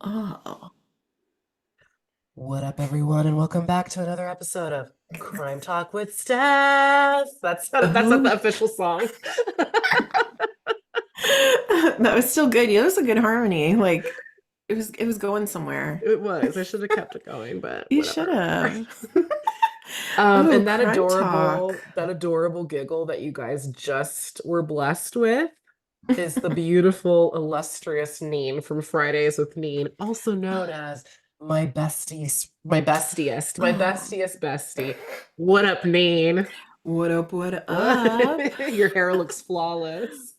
Oh. What up, everyone, and welcome back to another episode of Crime Talk with Stef. That's not Oh. the official song. That was still good. Yeah, it was a good harmony. Like it was going somewhere. It was. I should have kept it going, but You should whatever. have. Oh, And that crime talk. adorable giggle that you guys just were blessed with is the beautiful, illustrious Neen from Fridays with Neen, also known as my Oh, bestiest bestie. What up, Neen? what up, what What? up? Your hair looks flawless.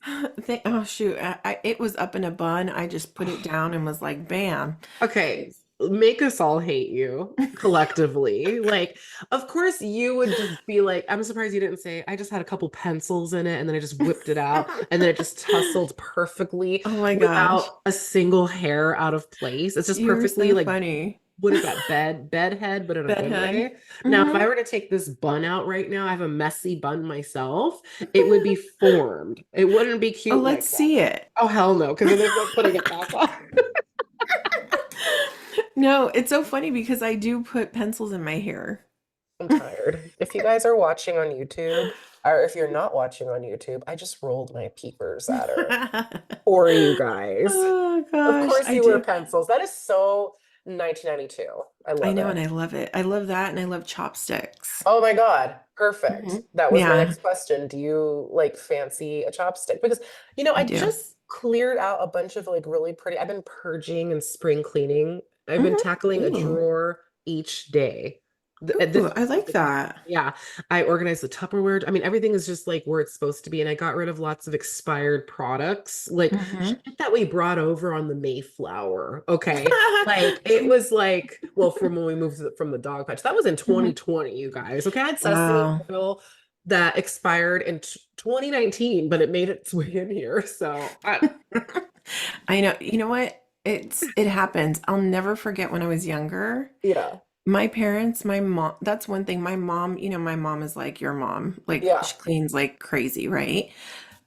Oh shoot. It was up in a bun. I just put it down and was like, bam. Okay, make us all hate you collectively. Like, of course, you would just be like, I'm surprised you didn't say, I just had a couple pencils in it and then I just whipped it out and then it just tussled perfectly Oh my gosh. without a single hair out of place. It's just You were perfectly so like, funny. what is that, bed head, but in a good Bedhead. way. Now, if Hmm. I were to take this bun out right now, I have a messy bun myself, it would be formed. It wouldn't be Oh, cute let's like that. see it. Oh, hell no, because then there's no putting it back on. No, it's so funny because I do put pencils in my hair. I'm tired. If you guys are watching on YouTube, or if you're not watching on YouTube, I just rolled my peepers at her for you guys. Oh Of gosh, course I you wear do. pencils. That is so 1992. I I love know, it. and I love it. I love that, and I love chopsticks. Oh my God. Perfect. Mhm. That was my Yeah, next question. Do you like fancy a chopstick? Because, I I do. just cleared out a bunch of like really pretty, I've been purging and spring cleaning. I've been Hmm. tackling a Ooh, drawer each day. ooh, I like that. Yeah, I organized the Tupperware. I mean, everything is just like where it's supposed to be. And I got rid of lots of expired products, like Hmm. shit that we brought over on the Mayflower. Okay. Like it was like, well, from when we moved from the dog patch, that was in Mhm. 2020, you guys. Okay. I had sesame Wow. oil that expired in 2019, but it made its way in here. So I know. You know what? It happens. I'll never forget when I was younger. yeah. My parents, my mom, that's one thing. My mom, my mom is like your mom. Like Yeah. she cleans like crazy, right?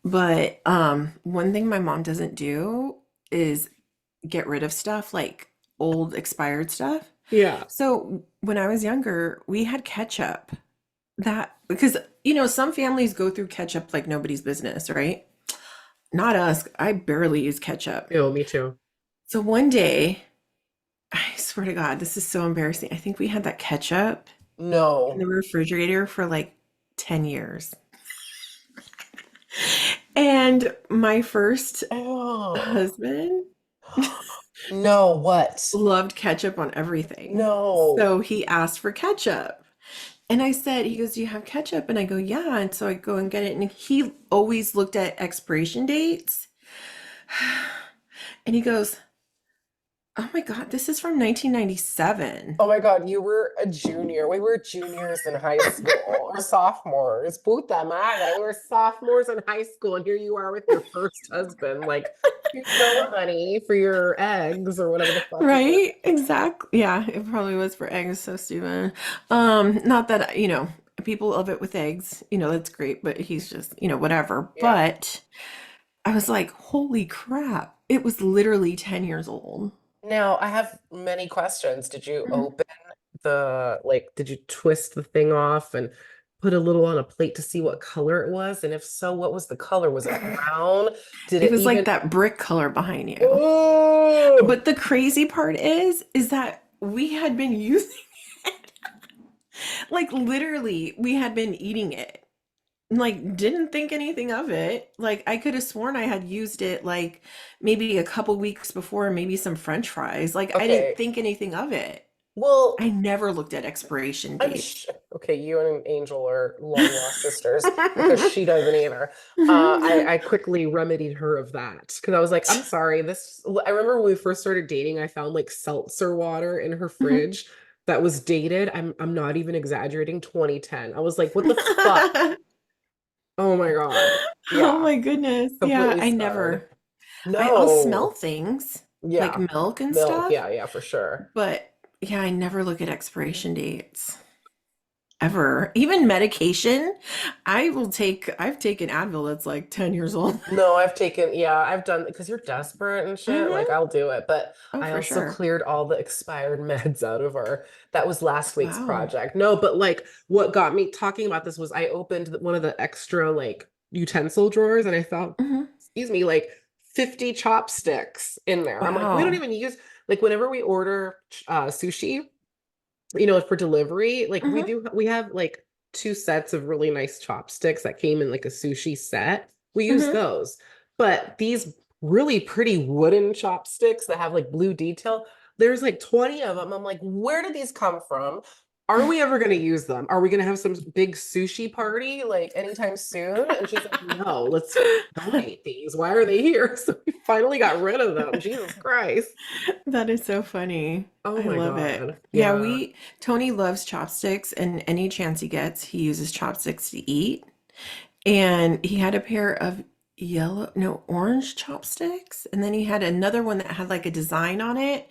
But one thing my mom doesn't do is get rid of stuff like old expired stuff. Yeah. So when I was younger, we had ketchup. That because some families go through ketchup like nobody's business, right? Not us. I barely use ketchup. Ew, me too. So one day, I swear to God, this is so embarrassing. I think we had that ketchup in the No. refrigerator for like 10 years. And my first Oh. husband No, what? loved ketchup on everything. No. So he asked for ketchup. And I said, he goes, "Do you have ketchup?" And I go, "Yeah." And so I go and get it. And he always looked at expiration dates. And he goes, "Oh my God, this is from 1997." Oh my God, you were a junior. We were juniors in high school or sophomores. Puta madre. We were sophomores in high school, and here you are with your first husband. Like, here you go, honey, for your eggs or whatever the fuck it was. Right? Exactly. Yeah, it probably was for eggs. So stupid. Not that, people love it with eggs. That's great, but he's just, whatever. Yeah. But I was like, holy crap. It was literally 10 years old. Now, I have many questions. Did you Mhm. open did you twist the thing off and put a little on a plate to see what color it was? And if so, what was the color? Was it brown? Did It it was like even? that brick color behind you. Oh, But the crazy part is that we had been using like literally we had been eating it. Like didn't think anything of it. Like I could have sworn I had used it like maybe a couple weeks before, maybe some French fries. Like I didn't okay. think anything of it. Well, I never looked at expiration dates. okay, you and Angel are long lost sisters because she doesn't either. I quickly remedied her of that because I was like, I'm sorry. I remember when we first started dating, I found like seltzer water in her fridge that was dated. I'm not even exaggerating, 2010. I was like, what the fuck? Oh my God. Oh Yeah, my goodness. Yeah, completely I scarred. never. I'll smell No. things like Yeah. milk and Milk. stuff, Yeah, yeah, for sure. but yeah, I never look at expiration dates. ever. Even medication, I've taken Advil that's like 10 years old. No, I've taken, yeah, I've done because you're desperate and shit. Like Hmm. I'll do it, but Oh, I for also sure. cleared all the expired meds out of our. That was last week's Wow. project. No, but like what got me talking about this was I opened one of the extra like utensil drawers and I found, Hmm. excuse me, like 50 chopsticks in there. I'm like, we don't Wow. even use like whenever we order sushi, for delivery, like Hmm. we have like two sets of really nice chopsticks that came in like a sushi set. We use Hmm. those. But these really pretty wooden chopsticks that have like blue detail, there's like 20 of them. I'm like, where did these come from? Are we ever going to use them? Are we going to have some big sushi party like anytime soon? And she's like, no, let's donate these. Why are they here? So we finally got rid of them. Jesus Christ. That is so funny. Oh I my love it. God. Yeah, Yeah. Tony loves chopsticks, and any chance he gets, he uses chopsticks to eat. And he had a pair of yellow, no, orange chopsticks. And then he had another one that had like a design on it.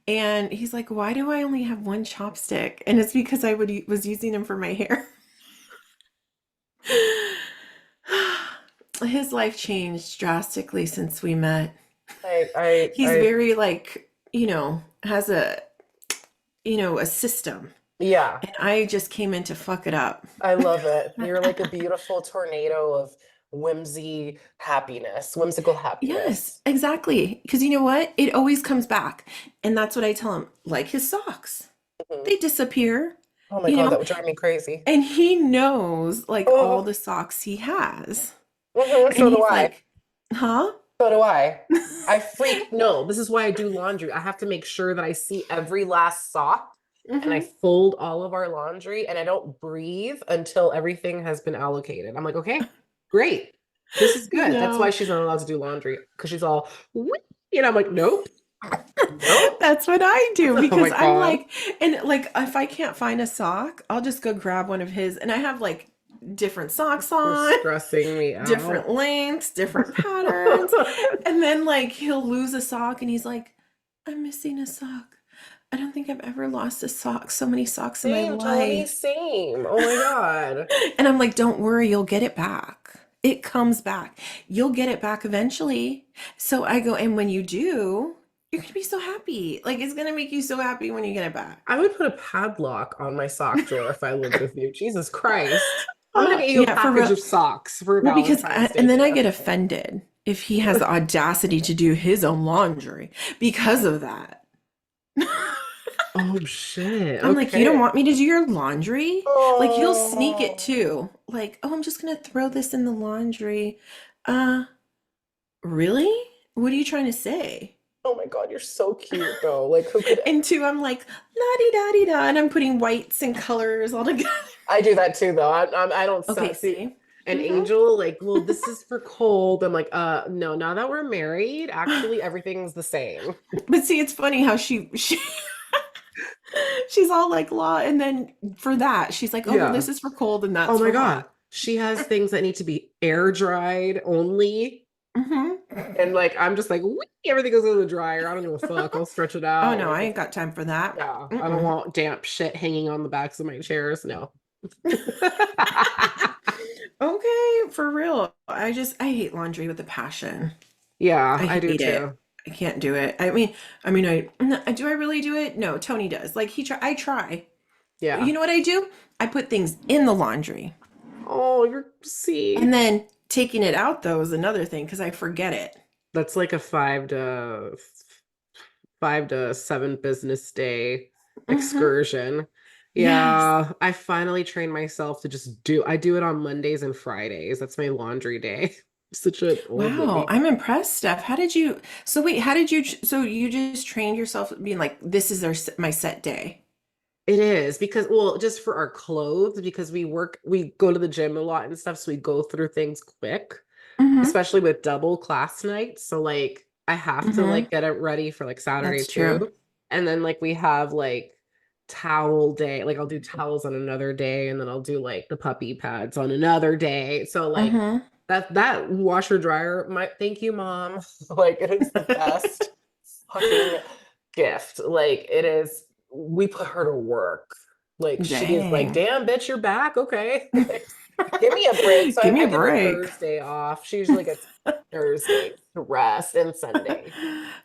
And he's like, why do I only have one chopstick? And it's because was using them for my hair. His life changed drastically since we met. He's I, very like, has a system. yeah. And I just came in to fuck it up. I love it. You're like a beautiful tornado of whimsical Yes, happiness. exactly. Because you know what? It always comes back. And that's what I tell him. Like his socks, Mhm. they disappear, Oh my you God, that know, would drive me crazy. and he knows like all Oh, the socks he has. And so do he's I. like, huh? So do I. I freak. No, this is why I do laundry. I have to make sure that I see every last sock and I Hmm. fold all of our laundry and I don't breathe until everything has been allocated. I'm like, okay, great. This is good. That's why No, she's not allowed to do laundry because she's all, "Wee," and I'm like, nope, nope. that's what I do Oh my because I'm God. like, and like if I can't find a sock, I'll just go grab one of his, and I have like different socks You're on, stressing me different out. lengths, different patterns. And then like he'll lose a sock and he's like, I'm missing a sock. I don't think I've ever lost a sock, so many socks in my Same, Tony, life. same. Oh my God. And I'm like, don't worry, you'll get it back. It comes back. You'll get it back eventually. So I go, and when you do, you're going to be so happy. Like it's going to make you so happy when you get it back. I would put a padlock on my sock drawer if I lived with you. Jesus Christ. I'm gonna get you a Yeah, for package real. of socks for Well, Valentine's Day and then I get gift. offended if he has the audacity to do his own laundry because of that. Oh shit. I'm like, you don't Okay. want me to do your laundry? Like he'll sneak it Oh. too. Like, oh, I'm just gonna throw this in the laundry. Uh, really? What are you trying to say? Oh my God, you're so cute though. Like who could And two, I'm like, la di da di da, and I'm putting whites and colors all together. I do that too though. I don't Okay, see see? an Hmm. angel like, well, this is for cold. I'm like, no, now that we're married, actually everything's the same. But see, it's funny how she's all like law, and then for that, she's like, oh well, Yeah. this is for cold and Oh that's my for hot. God. She has things that need to be air dried only. Hmm. And like I'm just like, "Whee," everything goes in the dryer. I don't give a fuck. I'll stretch it Oh out. no, Like I it's ain't got time for that. yeah. I don't Mm-mm. want damp shit hanging on the backs of my chairs. No. Okay, for real. I hate laundry with a passion. Yeah, I I do hate it. too. I can't do it. Do I really do it? No, Tony does. Like I try. You Yeah. know what I do? I put things in the laundry. Oh, you're And see. then taking it out though is another thing because I forget it. That's like a 5 to 7 business day Hmm. excursion. Yes. Yeah, I finally trained myself to just I do it on Mondays and Fridays. That's my laundry day. Such an old Wow, lady. I'm impressed, Steph. So wait, so you just trained yourself being like, this is my set day. It is because, well, just for our clothes, because we go to the gym a lot and stuff, so we go through things quick, Hmm. especially with double class nights. So like I have to Hmm. like get it ready for like Saturday That's true. too. And then like we have like towel day, like I'll do towels on another day, and then I'll do like the puppy pads on another day. So like Hmm. that washer dryer, my thank you, mom. Like it is the best fucking gift. Like it is, we put her to work. Like she is like, Dang. damn, bitch, you're back. Okay. Like, give me a break. So Give me I a give her break. Thursday off. She usually gets Thursday to rest and Sunday.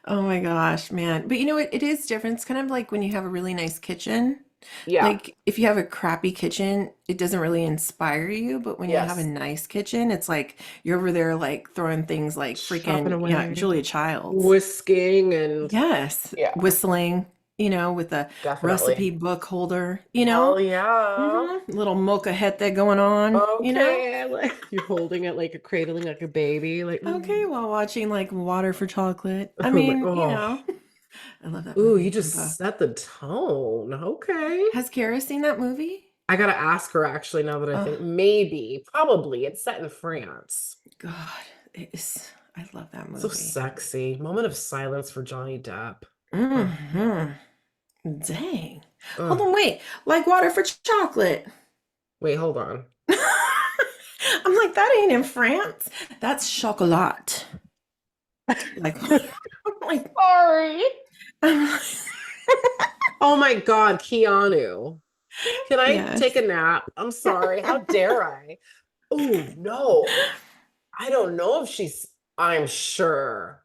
Oh my gosh, man. But you know what? It is different. It's kind of like when you have a really nice kitchen. Yeah. Like if you have a crappy kitchen, it doesn't really inspire you. But when you have a Yes. nice kitchen, it's like you're over there like throwing things like Chopping freaking, yeah, away, Julia Childs. whisking, and Yes, yeah, whistling, with a recipe definitely. book holder, Hell yeah. little mocha hete going on. Okay. Like you're holding it like a cradling like a baby. Like, Okay, while watching like Water for Chocolate. I oh my, mean, oh. I love that Ooh, you movie and book. just set the tone. Okay. Has Kara seen that movie? I gotta ask her actually now that I Oh, think maybe, probably. It's set in France. God, it is. I love that So movie. sexy. Moment of silence for Johnny Depp. Ugh. Hmm. Dang. Hold Ugh. on, wait. Like Water for Chocolate. Wait, hold on. I'm like, that ain't in France. That's chocolat. Like, I'm like, Sorry. I'm like, Oh my God, Keanu. Can I take yes. a nap? I'm sorry. How dare I? Oh no. I don't know if she's, I'm sure.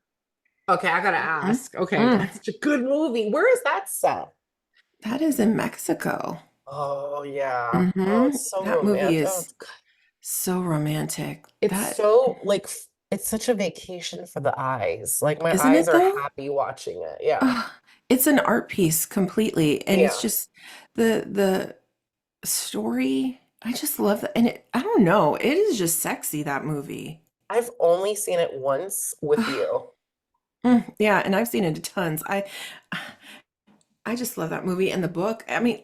Okay, I gotta Mm, ask. Okay, mm. that's such a good movie. Where is that set? That is in Mexico. Oh yeah. Oh, it's so That movie romantic. Oh, is so romantic. it's That, so like it's such a vacation for the eyes. Like my isn't eyes it are though? happy watching it. Yeah. Ah, it's an art piece completely, and it's Yeah. just the story. I just love that, and I don't know. It is just sexy, that movie. I've only seen it once with you. Yeah, and I've seen it tons. I just love that movie and the book. I mean,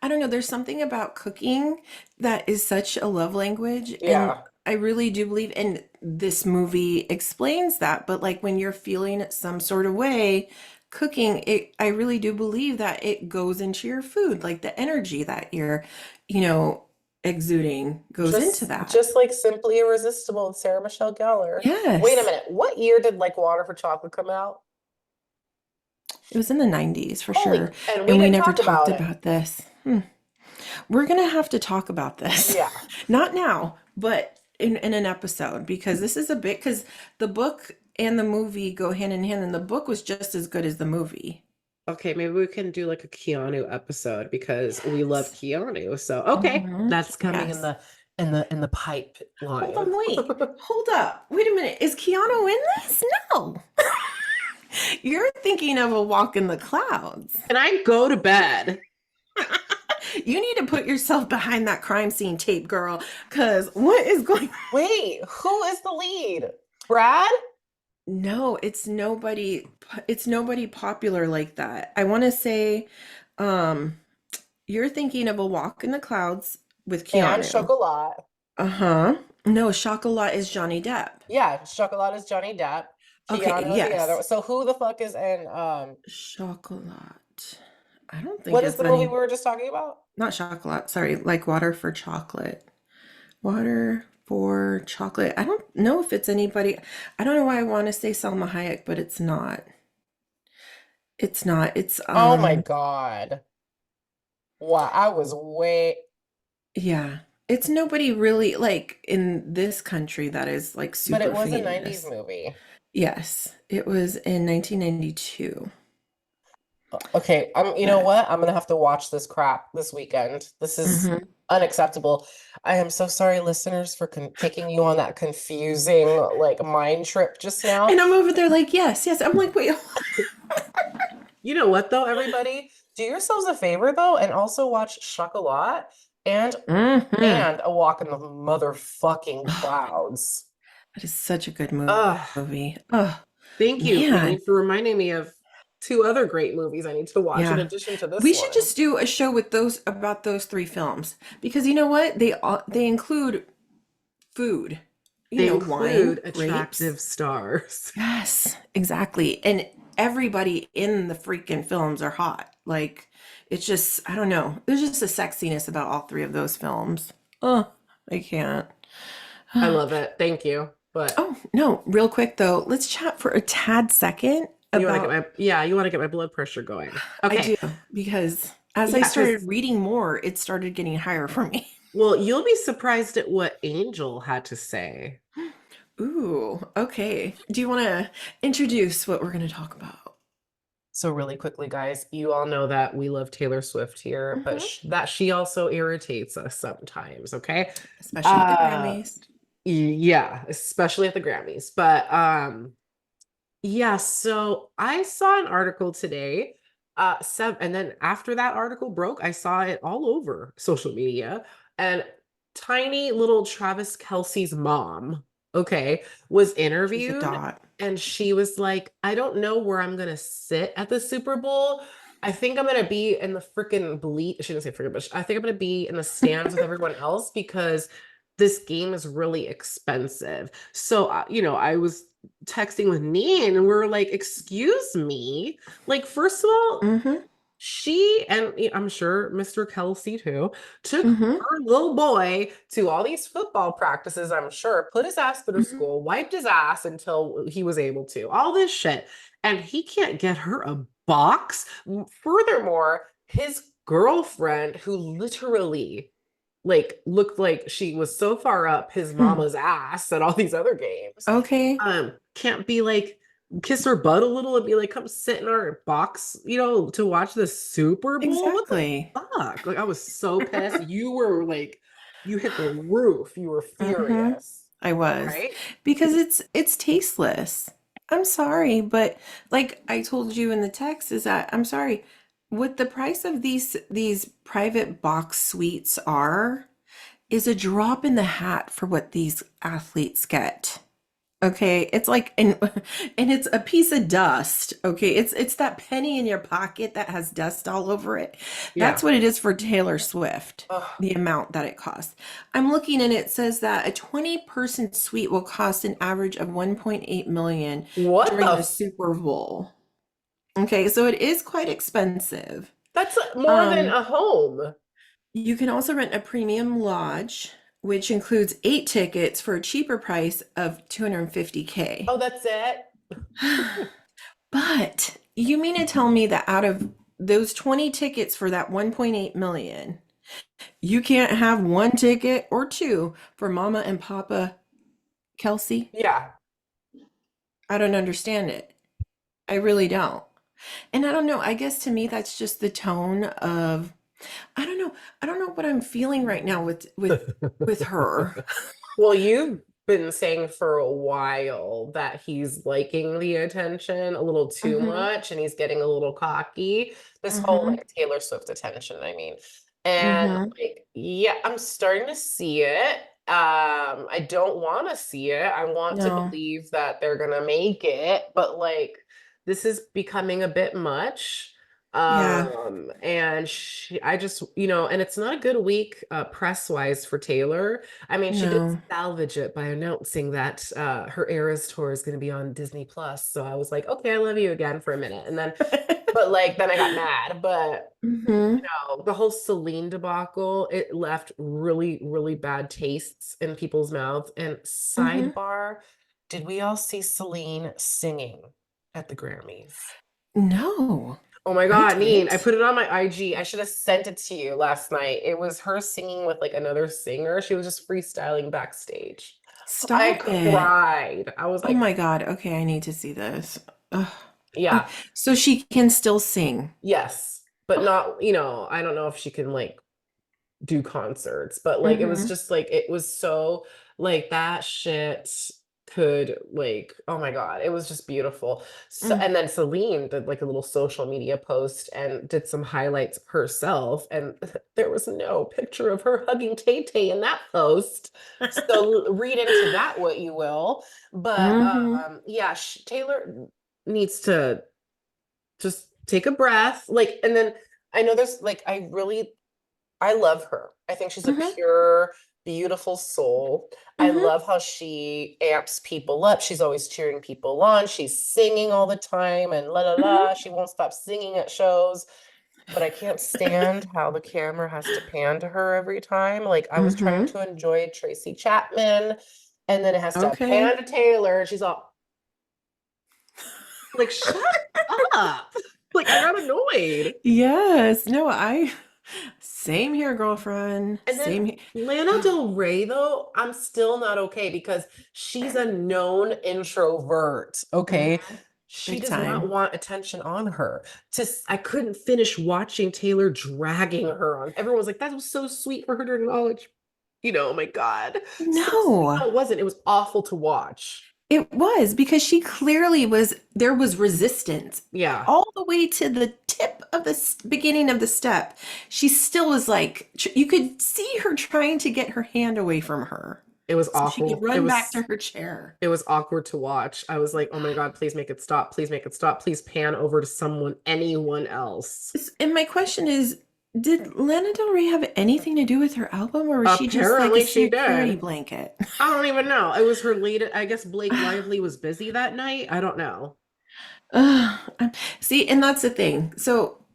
I don't know. There's something about cooking that is such a love language. And Yeah. I really do believe, and this movie explains that. But like when you're feeling some sort of way, cooking, I really do believe that it goes into your food. Like the energy that you're, you know, exuding goes into that. Just like Simply Irresistible and Sarah Michelle Gellar. Wait a Yes. minute. What year did Like Water for Chocolate come out? It was in the 90s for Holy, sure. and we And we didn't never talk talked about it. about this. We're gonna have to talk about this. Yeah. Not now, but in an episode because this is a bit because the book and the movie go hand in hand, and the book was just as good as the movie. Okay, maybe we can do like a Keanu episode because we love Yes. Keanu. So okay, that's coming in Yes. the Hold on, pipeline. wait. Hold up. Wait a minute. Is Keanu in this? No. You're thinking of A Walk in the Clouds. Can I go to bed? You need to put yourself behind that crime scene tape, girl, because what is going on? Wait, who is the lead? Brad? No, it's nobody popular like that. I want to say um you're thinking of A Walk in the Clouds with And Keanu. Chocolat. Uh-huh. No, Chocolat is Johnny Depp. Yeah, Chocolat is Johnny Depp. Okay, Keanu is the other. yes. So who the fuck is in Chocolat. I don't think what is it's the movie we any, were just talking about? not chocolate, sorry, like Water for Chocolate. Water for Chocolate. I don't know if it's anybody. I don't know why I want to say Selma Hayek, but it's not. It's not. It's Oh my God. Wow, I was way. yeah. It's nobody really like in this country that is like But it super was a 90s famous. movie. Yes, it was in 1992. Okay, you know But what? I'm gonna have to watch this crap this weekend. This is mhm. unacceptable. I am so sorry, listeners, for taking you on that confusing like mind trip just now. And I'm over there like, yes, yes. I'm like, wait. You know what though, everybody? Do yourselves a favor though, and also watch Chocolat and Hmm. A Walk in the Motherfucking Oh, Clouds. that is such a good Ugh. movie. Oh, Thank you, Queenie, man. for reminding me of two other great movies I need to watch in Yeah. addition to this We should one. just do a show with those about those three films because you know what? They include food. They Wine, include grapes. attractive stars. Yes, exactly. And everybody in the freaking films are hot. Like it's just, I don't know. There's just a sexiness about all three of those films. Oh, I can't. I love it. Thank you. But Oh, no, real quick though, let's chat for a tad second you want to get about my, yeah, you want to get my blood pressure going. I Okay. do because As I Yeah, started because reading more, it started getting higher for me. well, you'll be surprised at what Angel had to say. Ooh, okay. Do you want to introduce what we're going to talk about? So really quickly, guys, you all know that we love Taylor Swift here, but Hmm. that she also irritates us sometimes, okay? Especially at the Uh Grammys. yeah, especially at the Grammys. But yeah, so I saw an article today, and then after that article broke, I saw it all over social media, and tiny little Travis Kelce's mom, okay, was She's a interviewed, dot. and she was like, I don't know where I'm gonna sit at the Super Bowl. I think I'm gonna be in the freaking bleed. She didn't say freaking, but I think I'm gonna be in the stands with everyone else because this game is really expensive. So, I was texting with Neen and we are like, excuse me. Like, first of all, Hmm. she and I'm sure Mr. Kelsey too took Hmm. her little boy to all these football practices, I'm sure, put his ass through Hmm. school, wiped his ass until he was able to, all this shit. And he can't get her a box. Furthermore, his girlfriend, who literally like looked like she was so far up his Hmm. mama's ass at all these other games, Okay. can't be like kiss her butt a little and be like, come sit in our box, to watch the Super Bowl. What the Exactly. fuck? Like, I was so pissed. You were like, you hit the roof. You were Hmm. furious, I was right? because it's tasteless. I'm sorry, but like I told you in the text is that I'm sorry, what the price of these private box suites are is a drop in the hat for what these athletes get. Okay, it's like and it's a piece of dust. Okay, it's that penny in your pocket that has dust all over it. That's Yeah. what it is for Taylor Swift, Ugh, the amount that it costs. I'm looking and it says that a 20-person suite will cost an average of 1.8 million what during the the Super Bowl. Okay, so it is quite expensive. that's more than Um, a home. you can also rent a premium lodge, which includes 8 tickets for a cheaper price of 250K. Oh, that's it. But you mean to tell me that out of those 20 tickets for that 1.8 million, you can't have one ticket or two for Mama and Papa Kelsey? Yeah. I don't understand it. I really don't. And I don't know. I guess to me that's just the tone of I don't know. I don't know what I'm feeling right now with her. Well, you've been saying for a while that he's liking the attention a little too Mhm. much and he's getting a little cocky. This whole Mhm. like Taylor Swift attention, I mean. And Mhm. like, yeah, I'm starting to see it. I don't want to see it. I want to No. believe that they're gonna make it, but like this is becoming a bit much. Yeah. And I just, and it's not a good week press wise for Taylor. I mean, she did No. salvage it by announcing that her Eras tour is going to be on Disney Plus. So I was like, okay, I love you again for a minute. And then, but like, then I got mad. But Mhm. the whole Celine debacle, it left really, really bad tastes in people's mouths. And Mhm. sidebar, did we all see Celine singing at the Grammys? No. Oh my I God, Neen, I didn't. put it on my IG. I should have sent it to you last night. It was her singing with like another singer. She was just freestyling backstage. I Stop it. cried. I was Oh like, my God. Okay, I need to see this. Ugh. Oh, yeah, so she can still sing. yes, but Oh. not, I don't know if she can like do concerts, but like it was Hmm. just like it was so like that shit could like oh my God, it was just beautiful. So Mm. and then Celine did like a little social media post and did some highlights herself, and there was no picture of her hugging Tay Tay in that post. So read into that what you will. But Hmm. yeah, Taylor needs to just take a breath. Like, and then I know there's like I love her. I think she's a Hmm. pure, beautiful soul. I Hmm. love how she amps people up. She's always cheering people on. She's singing all the time and la la la. Hmm. She won't stop singing at shows. But I can't stand how the camera has to pan to her every time. Like I was trying Hmm. to enjoy Tracy Chapman, and then it has to Okay. pan to Taylor, and she's all like, "Shut up!" Like I got annoyed. Yes. No, same here, girlfriend. And then Same here. Lana Del Rey, though, I'm still not okay because she's a known introvert. Okay. Mhm. She Big does not time. want attention on her. I couldn't finish watching Taylor dragging her on. Everyone was like, that was so sweet for her to acknowledge. Oh my God. So sweet. No. No, it wasn't. It was awful to watch. It was because she clearly there was resistance Yeah. all the way to the tip of the beginning of the step. She still was like, you could see her trying to get her hand away from her It was so she could awful. It run back to was her chair. it was awkward to watch. I was like, oh my God, please make it stop. Please make it stop. Please pan over to anyone else. And my question is, did Lana Del Rey have anything to do with her album, or was she just like a Apparently she security did. blanket? I don't even know. It was her latest. I guess Blake Lively was busy that night. I don't know. Ugh, see, and that's the thing. So,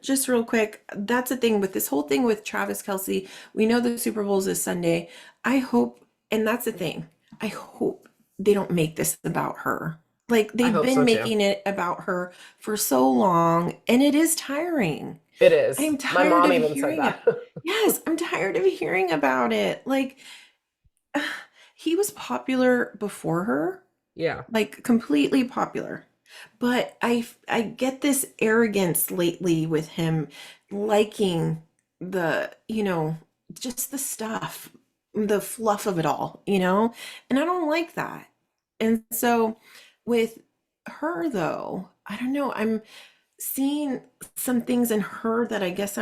just real quick, that's the thing with this whole thing with Travis Kelsey. We know the Super Bowl's this Sunday. I hope, and that's the thing. I hope they don't make this about her. Like I they've hope been so too. making it about her for so long, and it is tiring. It I is. am My tired mom of even said hearing it. that. Yes, I'm tired of hearing about it. Like he was popular before her, Yeah. like completely popular. But I get this arrogance lately with him liking the, just the stuff, the fluff of it all. And I don't like that. And so with her though, I don't know, I'm seeing some things in her that I guess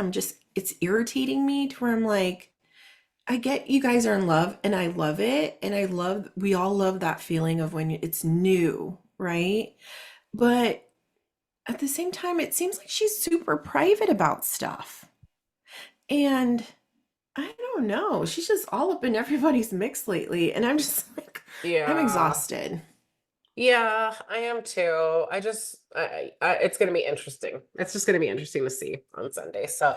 it's irritating me to where I'm like, I get you guys are in love and I love it. And we all love that feeling of when it's new, right? But at the same time, it seems like she's super private about stuff. And I don't know. She's just all up in everybody's mix lately. And I'm just like, I'm Yeah. exhausted. Yeah, I am too. It's going to be interesting. It's just going to be interesting to see on Sunday. So,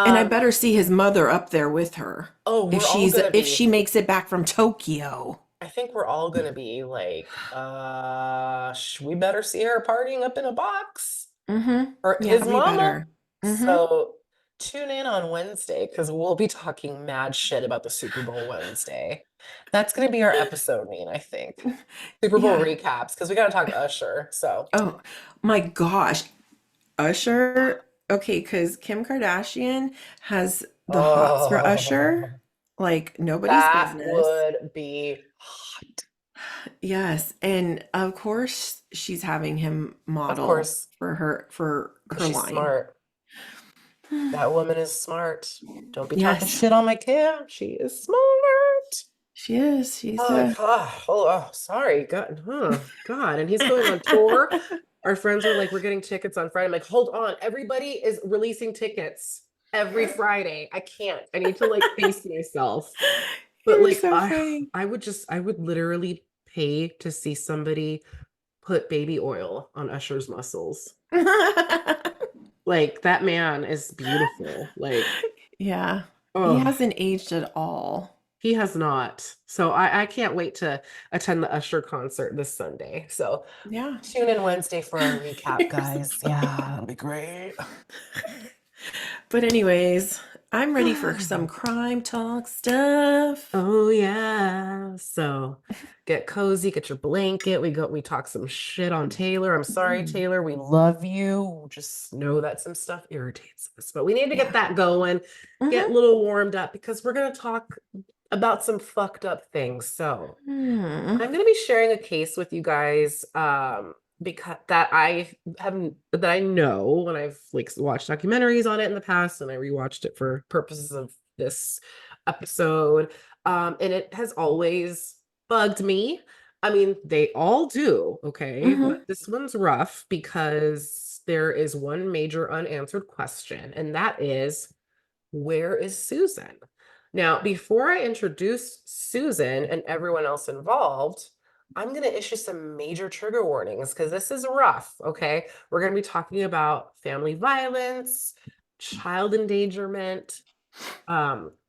And I um, better see his mother up there with her oh, if we're all going to if be, she makes it back from Tokyo. I think we're all going to be like, we better see her partying up in a box Mm-hmm. or Yeah, his we mama. better. Mm-hmm. So tune in on Wednesday because we'll be talking mad shit about the Super Bowl Wednesday. That's going to be our episode, Nate, I think. Super Bowl Yeah. recaps because we got to talk Usher. So, Oh my gosh. Usher. Okay, because Kim Kardashian has the hots for oh, Usher like nobody's that business. would be hot. Yes, and of course she's having him Of model course, for because her she's line. smart. That woman is smart. Don't be talking Yes, shit on my Kim. She is smart. she is. She's Oh a God. Oh, sorry. God. God. And he's going on tour. Our friends are like, we're getting tickets on Friday. I'm like, hold on. Everybody is releasing tickets every Friday. I can't. I need to like face myself. But You're like so funny. I would literally pay to see somebody put baby oil on Usher's muscles. Like that man is beautiful. Like, Yeah, he oh, hasn't aged at all. he has not. So I can't wait to attend the Usher concert this Sunday. So Yeah. tune in Wednesday for our recap, You're so guys. Yeah, funny. that'll be great. But anyways, I'm ready for some crime talk stuff. Oh yeah. So get cozy, get your blanket. We talk some shit on Taylor. I'm sorry, Mm. Taylor. We love you. Just know that some stuff irritates us. But we need to get Yeah. that going, get a Hmm. little warmed up because we're gonna talk about some fucked up things. So Hmm. I'm gonna be sharing a case with you guys because that I know when I've like watched documentaries on it in the past and I rewatched it for purposes of this episode. And it has always bugged me. I mean, they all do, okay, but Hmm. this one's rough because there is one major unanswered question, and that is, where is Susan? Now, before I introduce Susan and everyone else involved, I'm going to issue some major trigger warnings because this is rough, okay? We're going to be talking about family violence, child endangerment,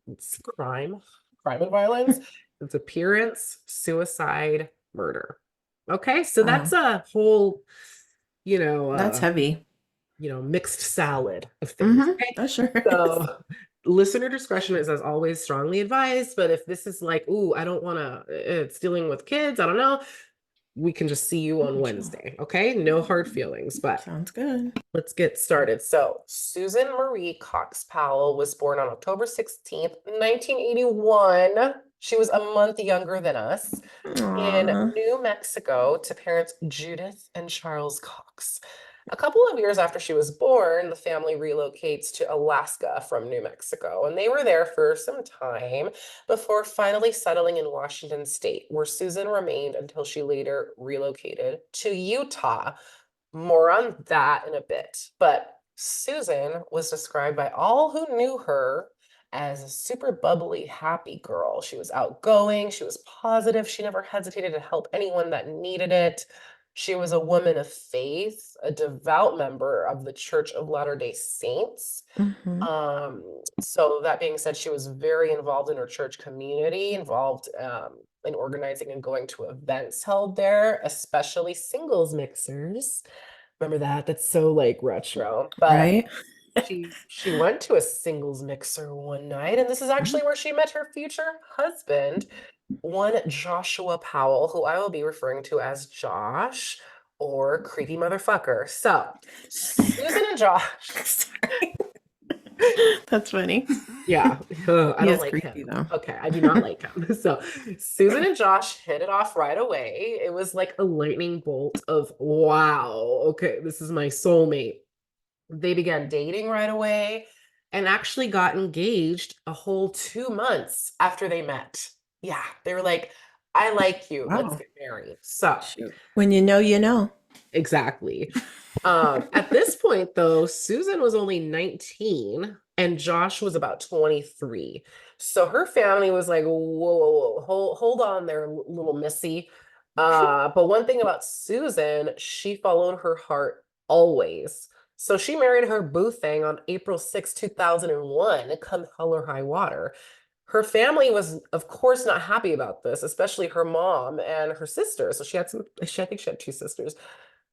it's crime and violence, disappearance, suicide, murder. Okay, so that's Wow, a whole, you know, that's heavy. mixed salad of things. Okay. That sure is. So listener discretion is as always strongly advised. But if this is like, ooh, I don't want to, it's dealing with kids, I don't know, we can just see you on Sure. Wednesday. Okay. No hard feelings, but Sounds good. let's get started. So, Susan Marie Cox Powell was born on October 16th, 1981. She was a month younger than us in Aw. New Mexico to parents Judith and Charles Cox. A couple of years after she was born, the family relocates to Alaska from New Mexico, and they were there for some time before finally settling in Washington State, where Susan remained until she later relocated to Utah. More on that in a bit. But Susan was described by all who knew her as a super bubbly, happy girl. She was outgoing, she was positive, she never hesitated to help anyone that needed it. She was a woman of faith, a devout member of the Church of Latter-day Saints. Hmm. Um, so that being said, she was very involved in her church community, involved in organizing and going to events held there, especially singles mixers. Remember that? That's so like retro. But Right? she went to a singles mixer one night, and this is actually where she met her future husband, one Joshua Powell, who I will be referring to as Josh or creepy motherfucker. So Susan and Josh. Sorry. That's funny. Yeah, I He don't is like creepy him. though. Okay, I do not like him. So Susan and Josh hit it off right away. It was like a lightning bolt of wow, okay, this is my soulmate. They began dating right away and actually got engaged a whole 2 months after they met. Yeah, they were like, I like you. Let's Wow. get married. So Shoot. When you know, you know. exactly. At this point, though, Susan was only 19 and Josh was about 23. So her family was like, whoa, whoa, whoa, hold on there, little missy. But one thing about Susan, she followed her heart always. So she married her boo thing on April 6, 2001, come hell or high water. Her family was, of course, not happy about this, especially her mom and her sister. So she had I think she had two sisters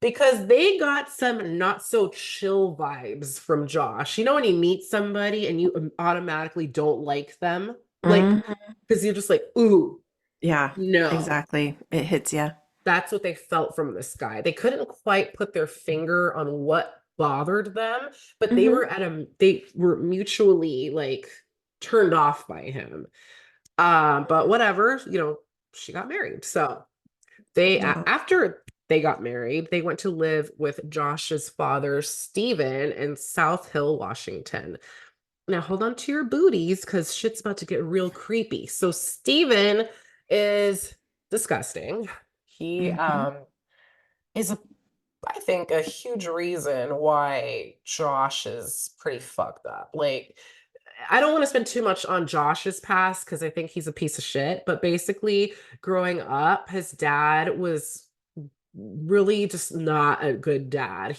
because they got some not so chill vibes from Josh. You know, when you meet somebody and you automatically don't like them, like, Hmm. because you're just like, ooh, Yeah, no. exactly. It hits you. That's what they felt from this guy. They couldn't quite put their finger on what bothered them, but Hmm. they were mutually like turned off by him. But whatever, she got married. So Yeah. after they got married, they went to live with Josh's father, Stephen, in South Hill, Washington. Now hold on to your booties because shit's about to get real creepy. So Stephen is disgusting. He Hmm. is I think a huge reason why Josh is pretty fucked up. Like I don't want to spend too much on Josh's past because I think he's a piece of shit. But basically, growing up, his dad was really just not a good dad.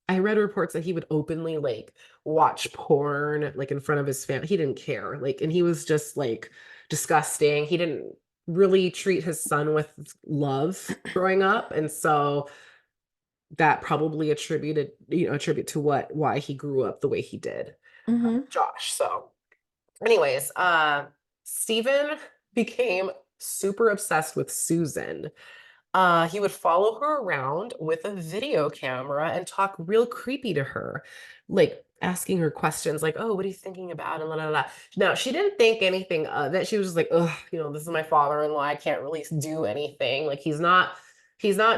I read reports that he would openly like watch porn like in front of his family. He didn't care. Like, and he was just like disgusting. He didn't really treat his son with love growing up. And so that probably attribute to why he grew up the way he did. Hmm. Josh. So anyways, Stephen became super obsessed with Susan. He would follow her around with a video camera and talk real creepy to her, like asking her questions like, "Oh, what are you thinking about?" and la la la. Now, she didn't think anything of it. She was just like, "Ugh, this is my father-in-law. I can't really do anything. Like he's not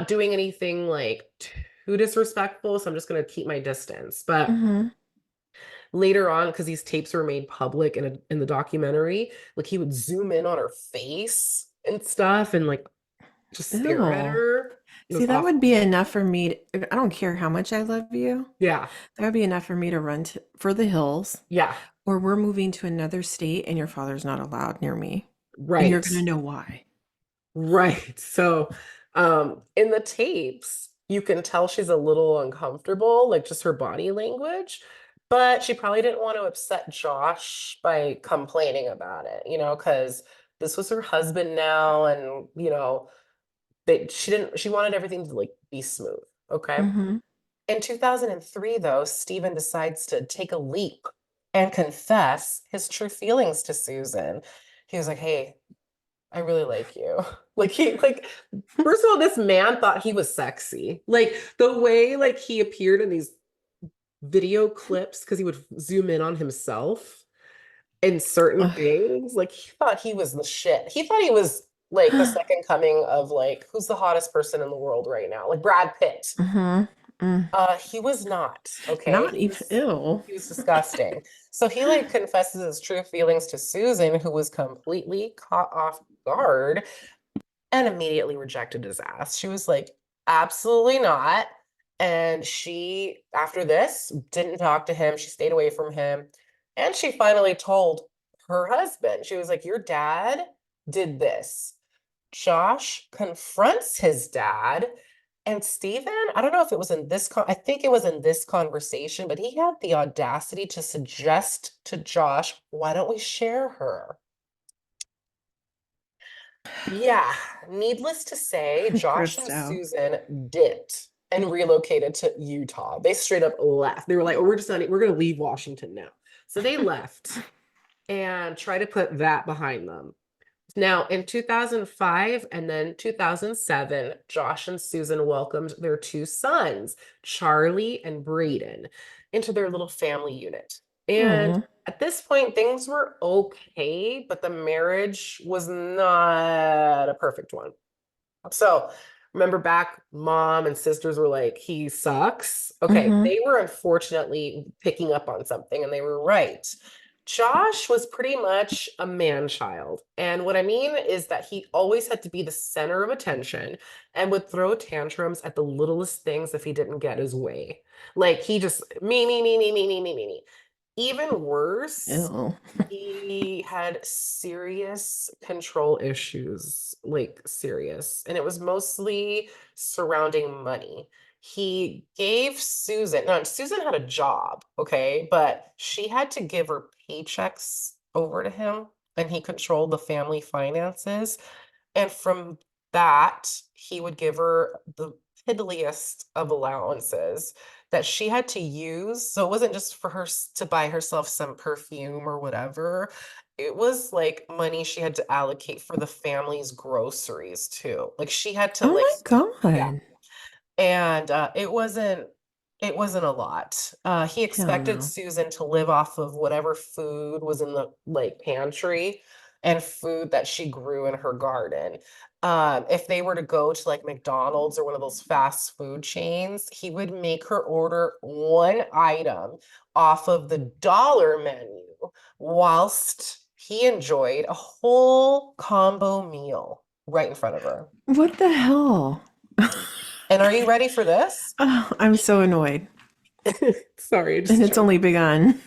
doing anything like too disrespectful, so I'm just gonna keep my distance." But Hmm. later on, because these tapes were made public in the documentary, like he would zoom in on her face and stuff and like just stare at Ew. her. It See, was that would awful. be enough for me I don't care how much I love you. Yeah. That would be enough for me to run for the hills, Yeah. or we're moving to another state and your father's not allowed near me. And you're Right. gonna know why. Right. So, in the tapes, you can tell she's a little uncomfortable, like just her body language, but she probably didn't want to upset Josh by complaining about it, because this was her husband now, and she wanted everything to like be smooth. Okay. Hmm. In 2003, though, Stephen decides to take a leap and confess his true feelings to Susan. He was like, "Hey, I really like you." Like first of all, this man thought he was sexy. Like the way like he appeared in these video clips because he would zoom in on himself in certain things. Like he thought he was the shit. He thought he was like the second coming of like who's the hottest person in the world right now? Like Brad Pitt. Mm-hmm. Mm. He was not, okay? Not even ill. He was disgusting. So he like confesses his true feelings to Susan, who was completely caught off guard and immediately rejected his ass. She was like, absolutely not. And she, after this, didn't talk to him. She stayed away from him. And she finally told her husband, she was like, your dad did this. Josh confronts his dad. And Stephen, I don't know if it was in this I think it was in this conversation, but he had the audacity to suggest to Josh, why don't we share her? Yeah, needless to say, Josh and Christo. Susan dipped and relocated to Utah. They straight up left. They were like, oh, we're gonna leave Washington now. So they left and try to put that behind them. Now, in 2005 and then 2007, Josh and Susan welcomed their two sons, Charlie and Braden, into their little family unit. And Oh. at this point, things were okay, but the marriage was not a perfect one. So remember back, mom and sisters were like, he sucks. Okay, Mm-hmm. they were unfortunately picking up on something and they were right. Josh was pretty much a man child. And what I mean is that he always had to be the center of attention and would throw tantrums at the littlest things if he didn't get his way. Like he just me. Even worse, Ew. he had serious control issues, like serious, and it was mostly surrounding money. He gave Susan, no, Susan had a job, okay, but she had to give her paychecks over to him, and he controlled the family finances. And from that, he would give her the piddliest of allowances that she had to use. So it wasn't just for her to buy herself some perfume or whatever. It was like money she had to allocate for the family's groceries too. Like she had to Oh like, my yeah, God. and it wasn't a lot. He Hell expected no. Susan to live off of whatever food was in the like pantry and food that she grew in her garden. If they were to go to like McDonald's or one of those fast food chains, he would make her order one item off of the dollar menu whilst he enjoyed a whole combo meal right in front of her. What the hell? And are you ready for this? Oh, I'm so annoyed. Sorry, I And just it's choked. only begun.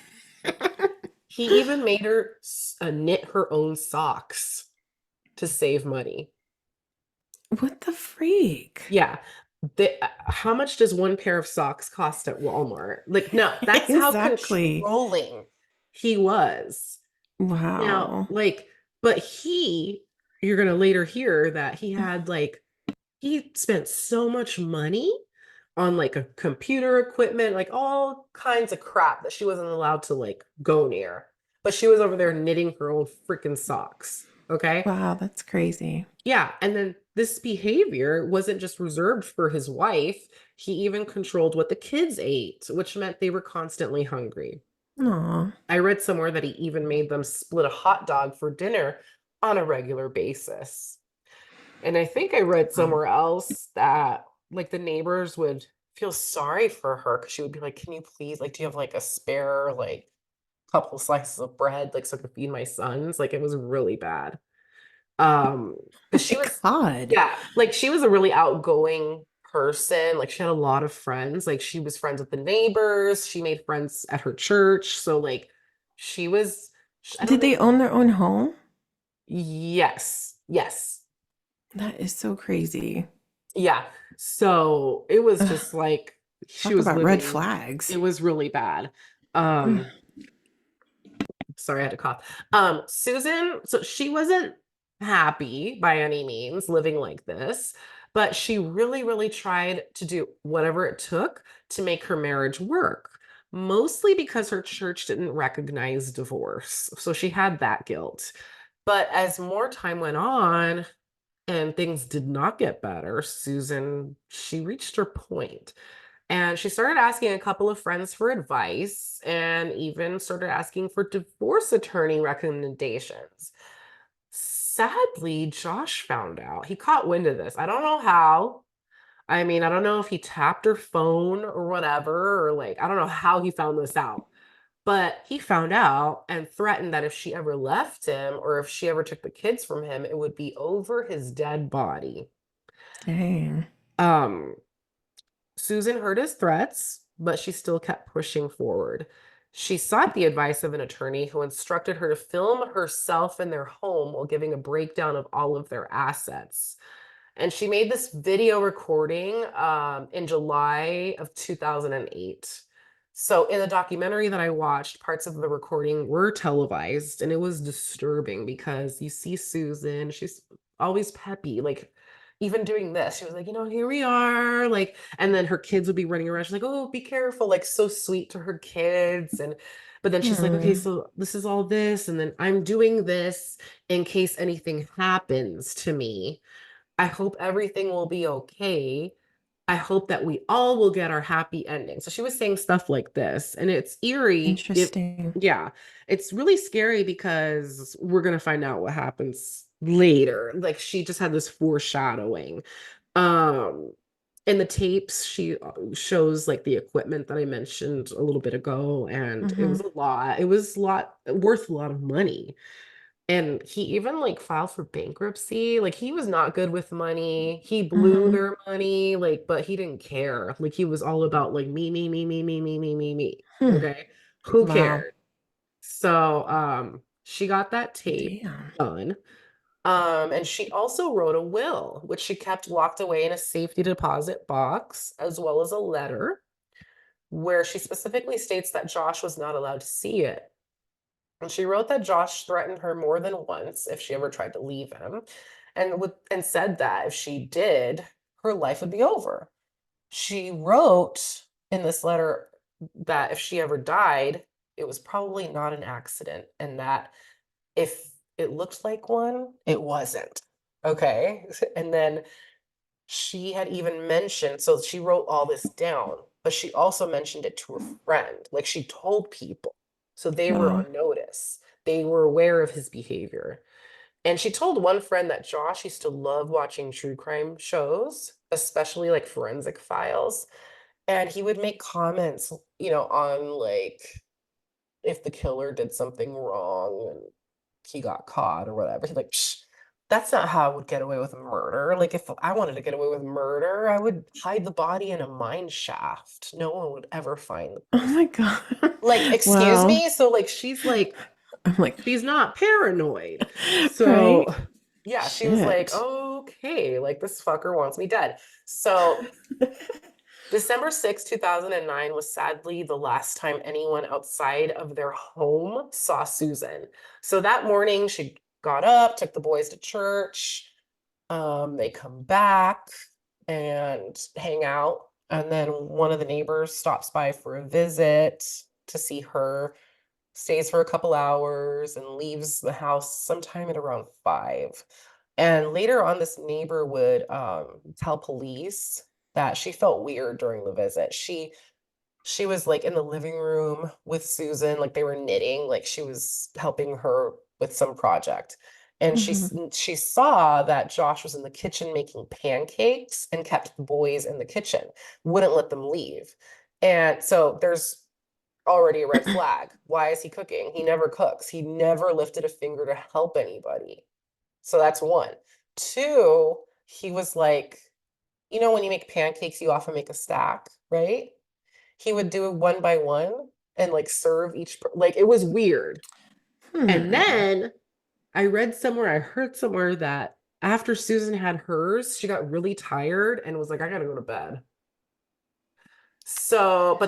He even made her knit her own socks to save money. What the freak? Yeah. How much does one pair of socks cost at Walmart? Like, no, that's how Exactly. controlling he was. Now, Wow. like, but you're gonna later hear that he spent so much money on like a computer equipment, like all kinds of crap that she wasn't allowed to like go near. But she was over there knitting her own freaking socks. Okay. Wow, that's crazy. Yeah. And then this behavior wasn't just reserved for his wife. He even controlled what the kids ate, which meant they were constantly hungry. Aw. I read somewhere that he even made them split a hot dog for dinner on a regular basis. And I think I read somewhere else that like the neighbors would feel sorry for her because she would be like, can you please, like, do you have like a spare, like, couple slices of bread, like, so I could feed my sons? Like, it was really bad. Oh Because she my was, God. yeah, like, she was a really outgoing person. Like, she had a lot of friends. Like, she was friends with the neighbors. She made friends at her church. So, like, she was, I don't Did think, they own their own home? yes, yes. That is so crazy. Yeah. So it was Ugh, just like she talk was about red living, it flags. was really bad. Ugh. Sorry, I had to cough. Susan, so she wasn't happy by any means living like this. But she really, really tried to do whatever it took to make her marriage work, mostly because her church didn't recognize divorce. So she had that guilt. But as more time went on and things did not get better, Susan, she reached her point. And she started asking a couple of friends for advice and even started asking for divorce attorney recommendations. Sadly, Josh found out. He caught wind of this. I don't know how. I mean, I don't know if he tapped her phone or whatever, or like, I don't know how he found this out. But he found out and threatened that if she ever left him or if she ever took the kids from him, it would be over his dead body. Dang. Um, Susan heard his threats, but she still kept pushing forward. She sought the advice of an attorney who instructed her to film herself in their home while giving a breakdown of all of their assets. And she made this video recording in July of 2008. So, in the documentary that I watched, parts of the recording were televised, and it was disturbing because you see Susan, she's always peppy, like even doing this, she was like, here we are, like, and then her kids would be running around. She's like, oh, be careful, like, so sweet to her kids. And but then she's like, okay, Hmm. so this is all this, and then I'm doing this in case anything happens to me. I hope everything will be okay. I hope that we all will get our happy ending. So she was saying stuff like this, and it's eerie. Interesting. Yeah, it's really scary because we're gonna find out what happens later. Like she just had this foreshadowing. Um, in the tapes, she shows like the equipment that I mentioned a little bit ago, and it was Hmm. a lot. It was a lot worth a lot of money. And he even like filed for bankruptcy. Like he was not good with money. He blew Hmm. their money, like, but he didn't care. Like he was all about like me, me, me, me, me, me, me, me, me. Hmm. Okay. Who Wow. cared? So she got that tape Damn. done. And she also wrote a will, which she kept locked away in a safety deposit box, as well as a letter where she specifically states that Josh was not allowed to see it. And she wrote that Josh threatened her more than once if she ever tried to leave him, and said that if she did, her life would be over. She wrote in this letter that if she ever died, it was probably not an accident, and that if it looked like one, it wasn't. Okay. And then she had even mentioned, so she wrote all this down, but she also mentioned it to a friend. Like she told people. So they were Wow. on notice. They were aware of his behavior. And she told one friend that Josh used to love watching true crime shows, especially like forensic files. And he would make comments, on like if the killer did something wrong and he got caught or whatever. He's like, Psh, that's not how I would get away with murder. Like, if I wanted to get away with murder, I would hide the body in a mine shaft. No one would ever find the Oh person. my God. Like, excuse Wow. me? So, like, she's like, I'm like, she's not paranoid. So, right? yeah, she was like, Shit. okay, like, this fucker wants me dead. So, December 6th, 2009 was sadly the last time anyone outside of their home saw Susan. So that morning, she got up, took the boys to church. They come back and hang out. And then one of the neighbors stops by for a visit to see her, stays for a couple hours, and leaves the house sometime at around 5. And later on, this neighbor would tell police that she felt weird during the visit. She was like in the living room with Susan, like they were knitting, like she was helping her with some project. And Hmm. she saw that Josh was in the kitchen making pancakes and kept the boys in the kitchen, wouldn't let them leave. And so there's already a red flag. Why is he cooking? He never cooks. He never lifted a finger to help anybody. So that's one. Two, he was like, when you make pancakes, you often make a stack, right? He would do it one by one and like serve like it was weird. And Hmm. then I heard somewhere that after Susan had hers, she got really tired and was like, I gotta go to bed. So,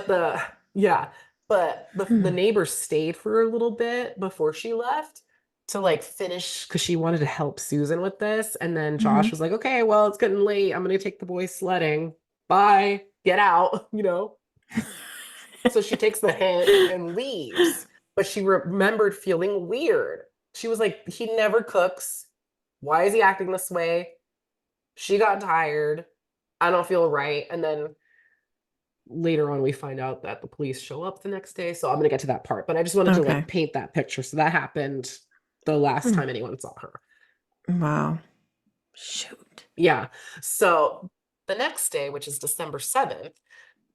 yeah, but the Hmm. neighbor stayed for a little bit before she left. to like finish because she wanted to help Susan with this. And then Josh Hmm. was like, okay, well, it's getting late. I'm gonna take the boys sledding. Bye. Get out, you know. So she takes the hint and leaves. But she remembered feeling weird. She was like, he never cooks. Why is he acting this way? She got tired. I don't feel right. And then later on, we find out that the police show up the next day. So I'm going to get to that part. But I just wanted to like Okay. paint that picture. So that happened the last Hmm. time anyone saw her. Wow. Shoot. Yeah. So the next day, which is December 7th,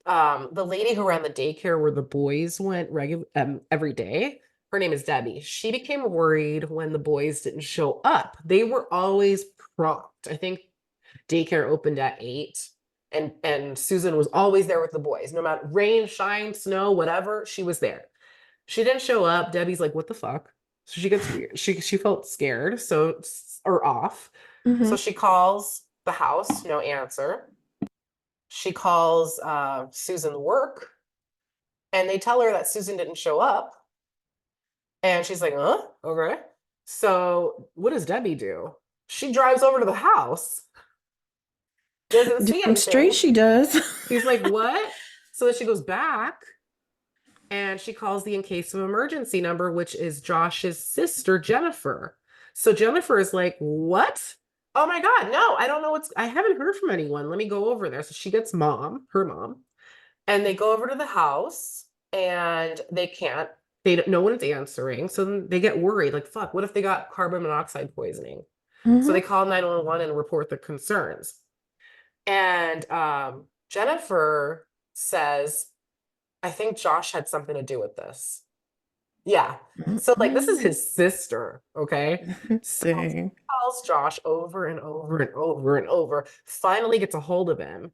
the lady who ran the daycare where the boys went every day, her name is Debbie. She became worried when the boys didn't show up. They were always prompt. I think daycare opened at 8, and Susan was always there with the boys. No matter rain, shine, snow, whatever, she was there. She didn't show up. Debbie's like, "What the fuck?" So she gets weird. She felt scared, so or off. So Hmm. she calls the house, no answer. She calls Susan work, and they tell her that Susan didn't show up. And she's like, "Huh? Okay." So what does Debbie do? She drives over to the house, doesn't see Damn straight anything. she does. She's like, "What?" So then she goes back and she calls the in case of emergency number, which is Josh's sister, Jennifer. So Jennifer is like, "What? Oh my God, no, I don't know I haven't heard from anyone. Let me go over there." So she gets her mom, and they go over to the house and no one's answering. So then they get worried, like, fuck, what if they got carbon monoxide poisoning? So Hmm. they call 911 and report the concerns. And Jennifer says, I think Josh had something to do with this. Yeah. So, like, this is Mm-mm. his sister, okay? So Same. she calls Josh over and over and over and over, finally gets a hold of him.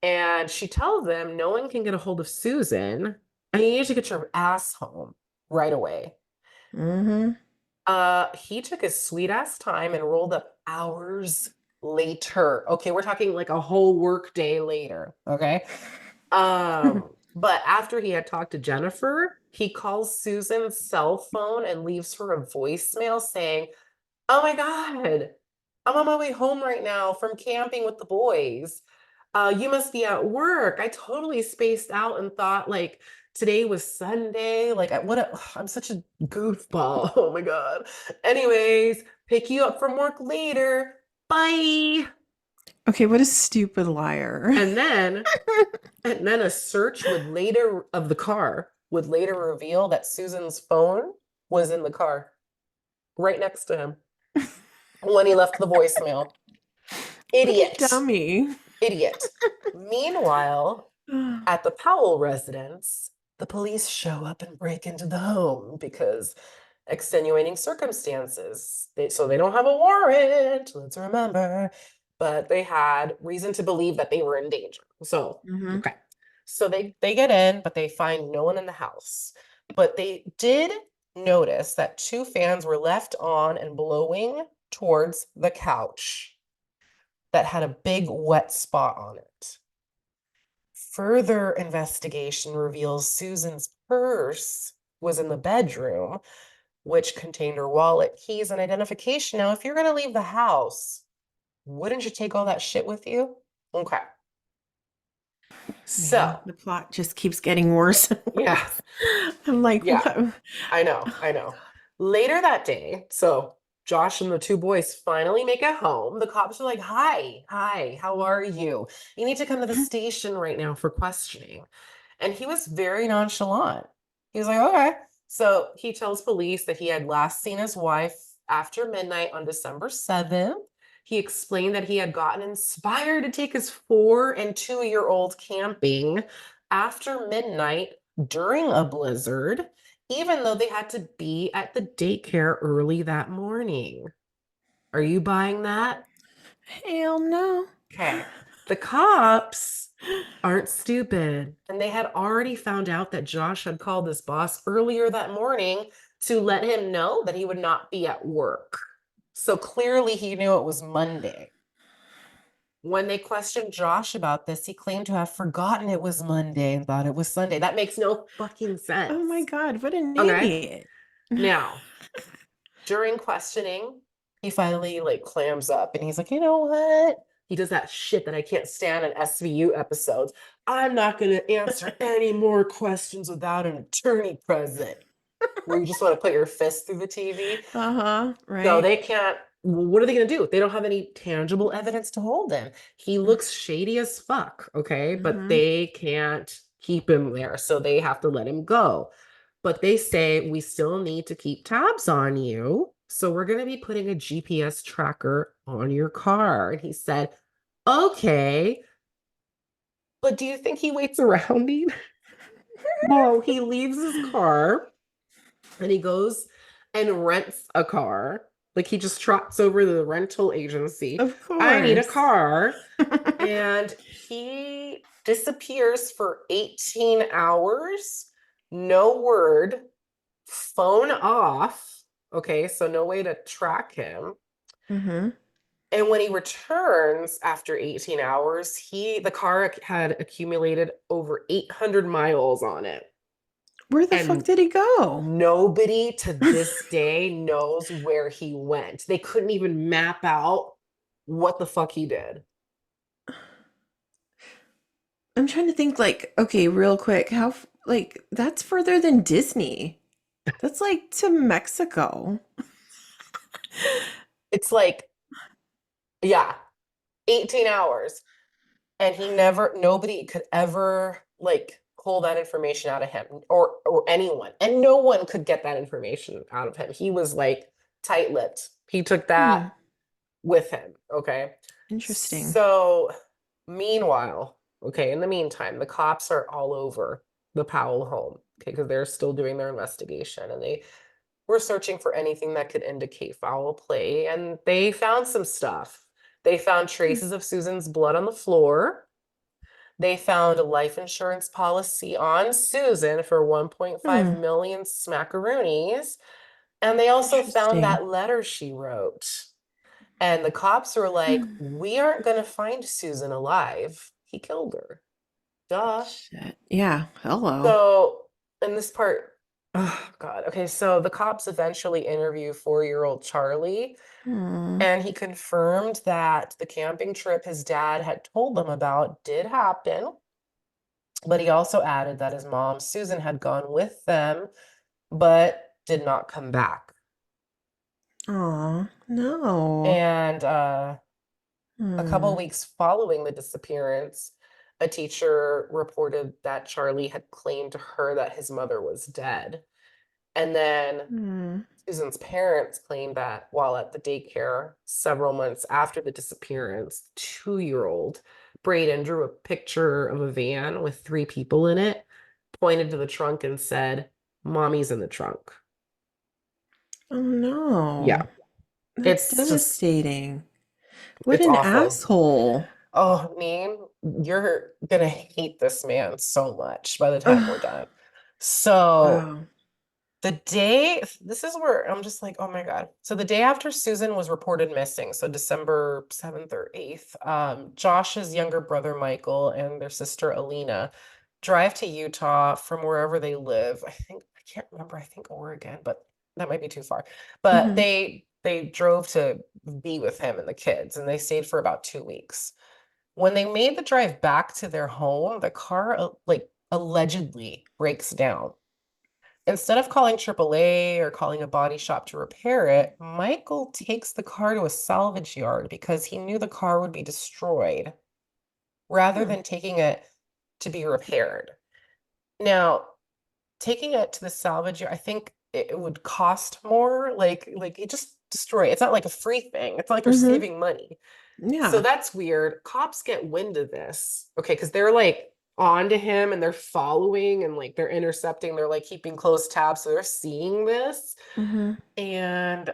And she tells him no one can get a hold of Susan, and you need to get your ass home right away. Hmm. He took his sweet ass time and rolled up hours later. Okay, we're talking like a whole work day later. Okay. But after he had talked to Jennifer, he calls Susan's cell phone and leaves her a voicemail saying, "Oh my God, I'm on my way home right now from camping with the boys. You must be at work. I totally spaced out and thought like today was Sunday. Like, I'm such a goofball. Oh my God. Anyways, pick you up from work later. Bye." Okay, what a stupid liar. And then, and then a search would later of the car would later reveal that Susan's phone was in the car right next to him when he left the voicemail. What a Idiot. dummy. Idiot. Meanwhile, at the Powell residence, the police show up and break into the home because extenuating circumstances. So they don't have a warrant, let's remember, but they had reason to believe that they were in danger. So, Hmm. okay. So they get in, but they find no one in the house. But they did notice that 2 fans were left on and blowing towards the couch that had a big wet spot on it. Further investigation reveals Susan's purse was in the bedroom, which contained her wallet, keys, and identification. Now, if you're going to leave the house, wouldn't you take all that shit with you? Okay. Man, So, the plot just keeps getting worse and yeah, worse. I'm like, yeah, what? I know, Oh I my know. Later that day, so Josh and the 2 boys finally make it home. The cops are like, hi, how are you? You need to come to the God. station right now for questioning. And he was very nonchalant. He was like, okay. So he tells police that he had last seen his wife after midnight on December 7th. He explained that he had gotten inspired to take his 4 and 2-year-old camping after midnight during a blizzard, even though they had to be at the daycare early that morning. Are you buying that? Hell no. Okay. The cops aren't stupid. And they had already found out that Josh had called his boss earlier that morning to let him know that he would not be at work. So clearly he knew it was Monday. When they questioned Josh about this, he claimed to have forgotten it was Monday and thought it was Sunday. That makes no fucking Oh my sense. God, what an Okay. idiot. Now, During questioning, he finally like clams up and he's like, you know what? He does that shit that I can't stand in SVU episodes. I'm not going to answer any more questions without an attorney present, where you just want to put your fist through the TV. Uh-huh, So right. they can't, what are they going to do? They don't have any tangible evidence to hold him. He looks shady as fuck, okay? But Mm-hmm. they can't keep him there. So they have to let him go. But they say, we still need to keep tabs on you. So we're going to be putting a GPS tracker on your car. And he said, okay. But do you think he waits around me? No, he leaves his car and he goes and rents a car. Like he just trots over to the rental agency. Of I need a course. car. And he disappears for 18 hours. No word, phone off. Okay, so no way to track him. Mm-hmm. And when he returns after 18 hours, the car had accumulated over 800 miles on it. Where the fuck And did he go? nobody to this day knows where he went. They couldn't even map out what the fuck he did. I'm trying to think like, okay, real quick, like that's further than Disney. That's like to Mexico. It's like, yeah, 18 hours. And nobody could ever like pull that information out of him, or anyone. And no one could get that information out of him. He was like tight-lipped. He took Hmm. that with him. Okay. Interesting. So meanwhile, okay, in the meantime, the cops are all over the Powell home, okay, because they're still doing their investigation and they were searching for anything that could indicate foul play. And they found some stuff. They found Hmm. traces of Susan's blood on the floor. They found a life insurance policy on Susan for 1.5 Hmm. million smackaroonies. And they also found Interesting. that letter she wrote. And the cops were like, Hmm. we aren't going to find Susan alive. He killed her. Duh. Shit. Yeah. Hello. So, in this part, oh God. Okay, so the cops eventually interview 4-year-old Charlie, Hmm. and he confirmed that the camping trip his dad had told them about did happen. But he also added that his mom, Susan, had gone with them, but did not come back. Aw, no. And a couple Hmm. weeks following the disappearance, a teacher reported that Charlie had claimed to her that his mother was dead. And then Hmm. Susan's parents claimed that while at the daycare several months after the disappearance, 2-year-old Braden drew a picture of a van with 3 people in it, pointed to the trunk, and said, Mommy's in the trunk. Oh no. Yeah, That's it's just, devastating. What it's an awful. asshole. Oh, Neen, you're gonna hate this man so much by the time we're Ugh. done. So Wow. this is where I'm just like, oh my God. So the day after Susan was reported missing, so December 7th or 8th, Josh's younger brother Michael and their sister Alina drive to Utah from wherever they live. I can't remember, I think Oregon, but that might be too far. But Hmm. they drove to be with him and the kids, and they stayed for about 2 weeks. When they made the drive back to their home, the car like allegedly breaks down. Instead of calling AAA or calling a body shop to repair it, Michael takes the car to a salvage yard because he knew the car would be destroyed rather Hmm. than taking it to be repaired. Now, taking it to the salvage yard, I think it would cost more. Like you just destroy it. It's not like a free thing. It's not like you're Hmm. saving money. So Yeah. that's weird. Cops get wind of this. Okay, because they're like on to him and they're following and like they're intercepting, they're like keeping close tabs. So they're seeing this. Hmm. And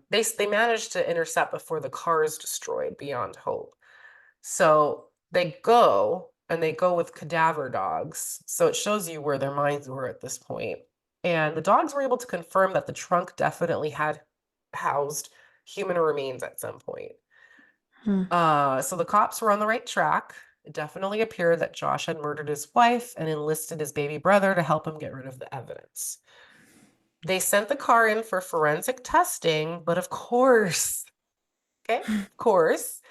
they managed to intercept before the car is destroyed beyond hope. So they go with cadaver dogs. So it shows you where their minds were at this point. And the dogs were able to confirm that the trunk definitely had housed human remains at some point. Hmm. So the cops were on the right track. It definitely appeared that Josh had murdered his wife and enlisted his baby brother to help him get rid of the evidence. They sent the car in for forensic testing, but of course, okay, of course,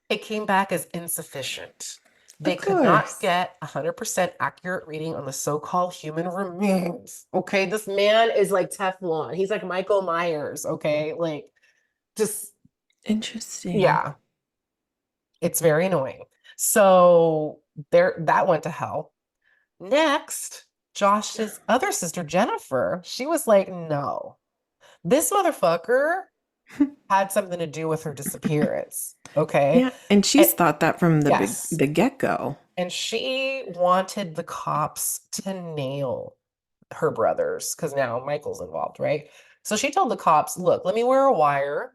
it came back as insufficient. They Of could not course. get 100% accurate reading on the so-called human remains. Okay, this man is like Teflon. He's like Michael Myers, okay? Like just Interesting. yeah, it's very annoying. So there that went to hell. Next, Josh's other sister, Jennifer, she was like, no, this motherfucker had something to do with her disappearance. Okay. Yeah, and she's And, thought that from yes. the get-go. And she wanted the cops to nail her brothers because now Michael's involved, right? So she told the cops, look, let me wear a wire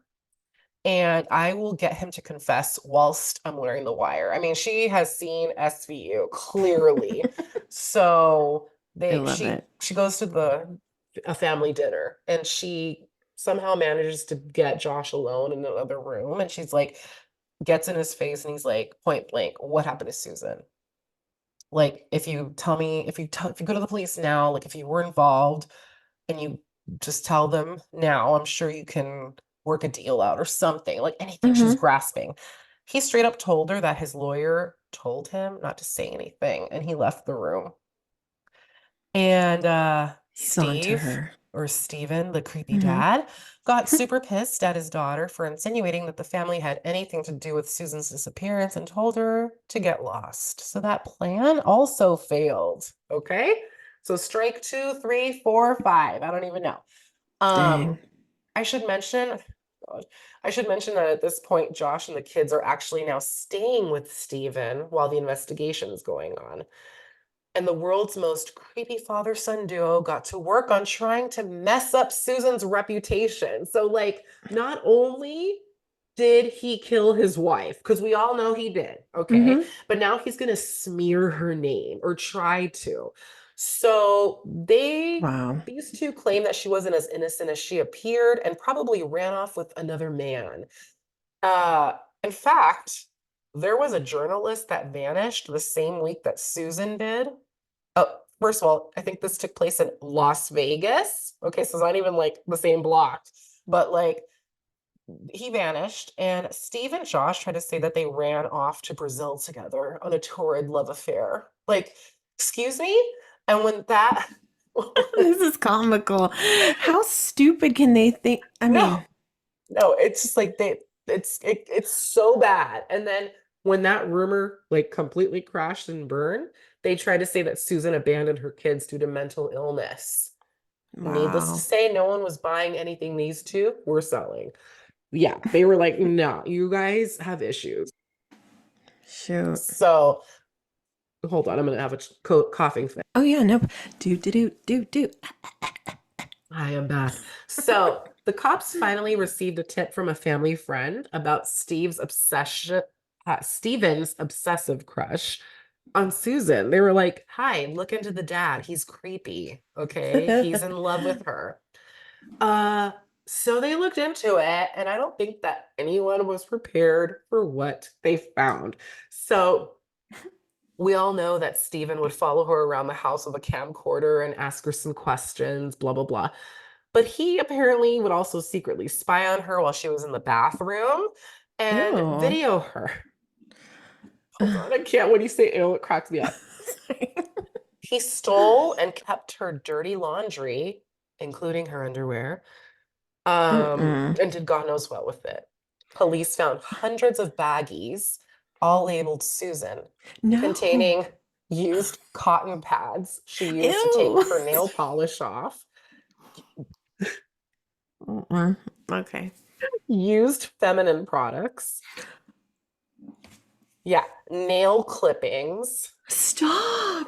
and I will get him to confess whilst I'm wearing the wire. I mean, she has seen SVU clearly. So I they love it. she goes to the a family dinner and she somehow manages to get Josh alone in the other room and she's like gets in his face and he's like point blank, what happened to Susan? Like if you tell me if you go to the police now, like if you were involved and you just tell them now, I'm sure you can work a deal out or something, like anything she's Hmm. grasping. He straight up told her that his lawyer told him not to say anything, and he left the room. And He's on to Steve her. or Steven, the creepy Hmm. dad, got super pissed at his daughter for insinuating that the family had anything to do with Susan's disappearance and told her to get lost. So that plan also failed. Okay. So strike two, three, four, five. I don't even know. Dang. Um, I should mention, God, I should mention that at this point, Josh and the kids are actually now staying with Steven while the investigation is going on. And the world's most creepy father-son duo got to work on trying to mess up Susan's reputation. So, like, not only did he kill his wife, because we all know he did, okay, Hmm. but now he's going to smear her name or try to. So, Wow. these two claim that she wasn't as innocent as she appeared and probably ran off with another man. Uh, in fact, there was a journalist that vanished the same week that Susan did. Oh, first of all, I think this took place in Las Vegas. Okay, so it's not even like the same block, but like he vanished, and Steve and Josh tried to say that they ran off to Brazil together on a torrid love affair. Like, excuse me? And when that, This is comical. How stupid can they think? I no, mean, no, it's just like it's so bad. And then when that rumor like completely crashed and burned, they tried to say that Susan abandoned her kids due to mental illness. Needless to wow. say, no one was buying anything these two were selling. Yeah, they were like, no, you guys have issues. Shoot. So hold on, I'm gonna have a coughing fit. Oh yeah, nope. Do do do do do. I am back. So the cops finally received a tip from a family friend about Steven's obsessive crush on Susan. They were like, "Hi, look into the dad. He's creepy. Okay, he's in love with her." Uh, so they looked into it, and I don't think that anyone was prepared for what they found. So we all know that Stephen would follow her around the house with a camcorder and ask her some questions, blah, blah, blah. But he apparently would also secretly spy on her while she was in the bathroom and Ew. video her. Hold on, I can't. When you say ew, it cracks me up. He stole and kept her dirty laundry, including her underwear, Mm-mm. and did God knows what with it. Police found hundreds of baggies, all labeled Susan, No. containing used cotton pads she used to take Ew. her nail polish off, Mm-mm. Okay. used feminine products, yeah, nail clippings, Stop.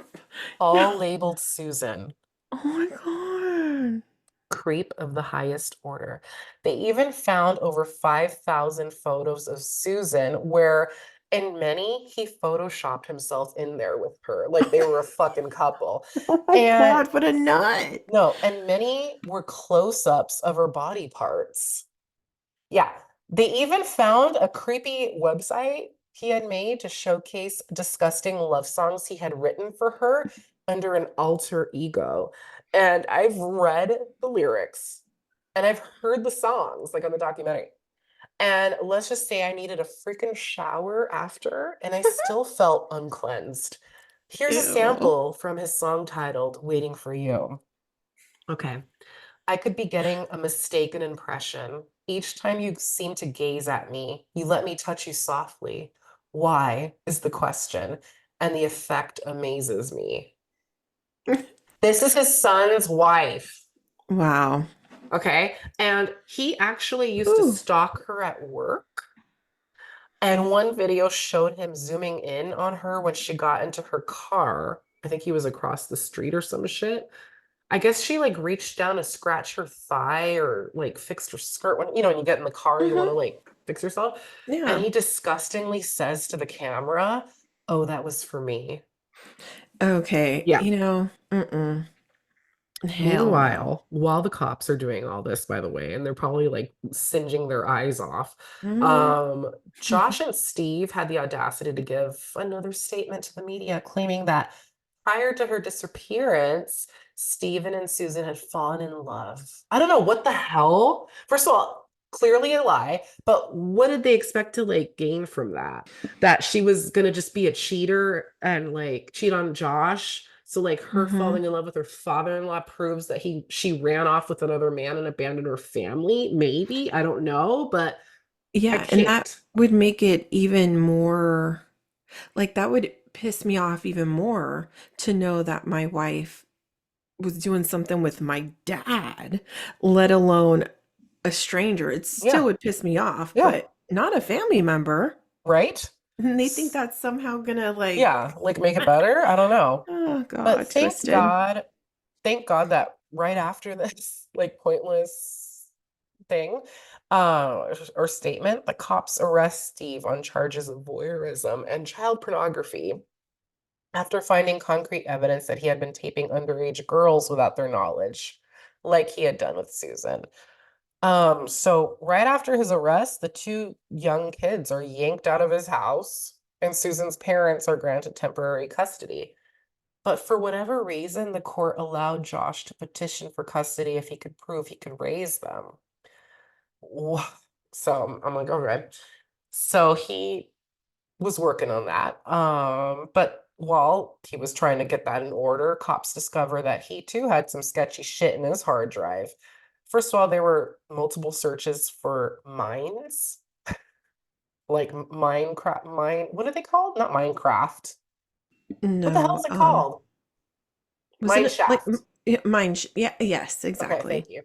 all No. labeled Susan. Oh my God. Creep of the highest order. They even found over 5,000 photos of Susan, where in many he photoshopped himself in there with her, like they were a fucking couple. Oh my And God, what a nut. no, and many were close-ups of her body parts. Yeah, they even found a creepy website he had made to showcase disgusting love songs he had written for her under an alter ego. And I've read the lyrics and I've heard the songs like on the documentary. And let's just say I needed a freaking shower after, and I still felt uncleansed. Here's a Ew. sample from his song titled Waiting for You. Okay. I could be getting a mistaken impression. Each time you seem to gaze at me, you let me touch you softly. Why is the question, and the effect amazes me. This is his son's wife. Wow. Okay. And he actually used to Ooh. stalk her at work. And one video showed him zooming in on her when she got into her car. I think he was across the street or some shit. I guess she like reached down to scratch her thigh or like fixed her skirt when when you get in the car, you want to Hmm. like fix yourself. And Yeah. he disgustingly says to the camera, "Oh, that was for me." Okay. Yeah. Mm-mm. Hell no. Meanwhile, while the cops are doing all this, by the way, and they're probably like singeing their eyes off, Hmm. um, Josh and Steve had the audacity to give another statement to the media claiming that prior to her disappearance, Stephen and Susan had fallen in love. I don't know what the hell. First of all, clearly a lie, but what did they expect to like gain from that? That she was gonna just be a cheater and like cheat on Josh. So like her Hmm. falling in love with her father-in-law proves that she ran off with another man and abandoned her family. Maybe, I don't know, but I Yeah, and that can't. would make it even more like that would piss me off even more to know that my wife was doing something with my dad, let alone a stranger. It still Yeah, would piss me off, yeah, but not a family member. right? And they think S- that's somehow gonna Yeah, like, like make it better. I don't know. oh But God, twisted. thank God that right after this like pointless thing or statement, the cops arrest Steve on charges of voyeurism and child pornography after finding concrete evidence that he had been taping underage girls without their knowledge, like he had done with Susan. So right after his arrest, the two young kids are yanked out of his house, and Susan's parents are granted temporary custody. But for whatever reason, the court allowed Josh to petition for custody if he could prove he could raise them. So I'm like, all right. So he was working on that. But while he was trying to get that in order, cops discover that he too had some sketchy shit in his hard drive. First of all, there were multiple searches for mines, like what are they called? Not Minecraft. What the hell No, is it called? wasn't Mine it like shaft. yeah, mine? Yeah, yes, Okay, exactly. thank you.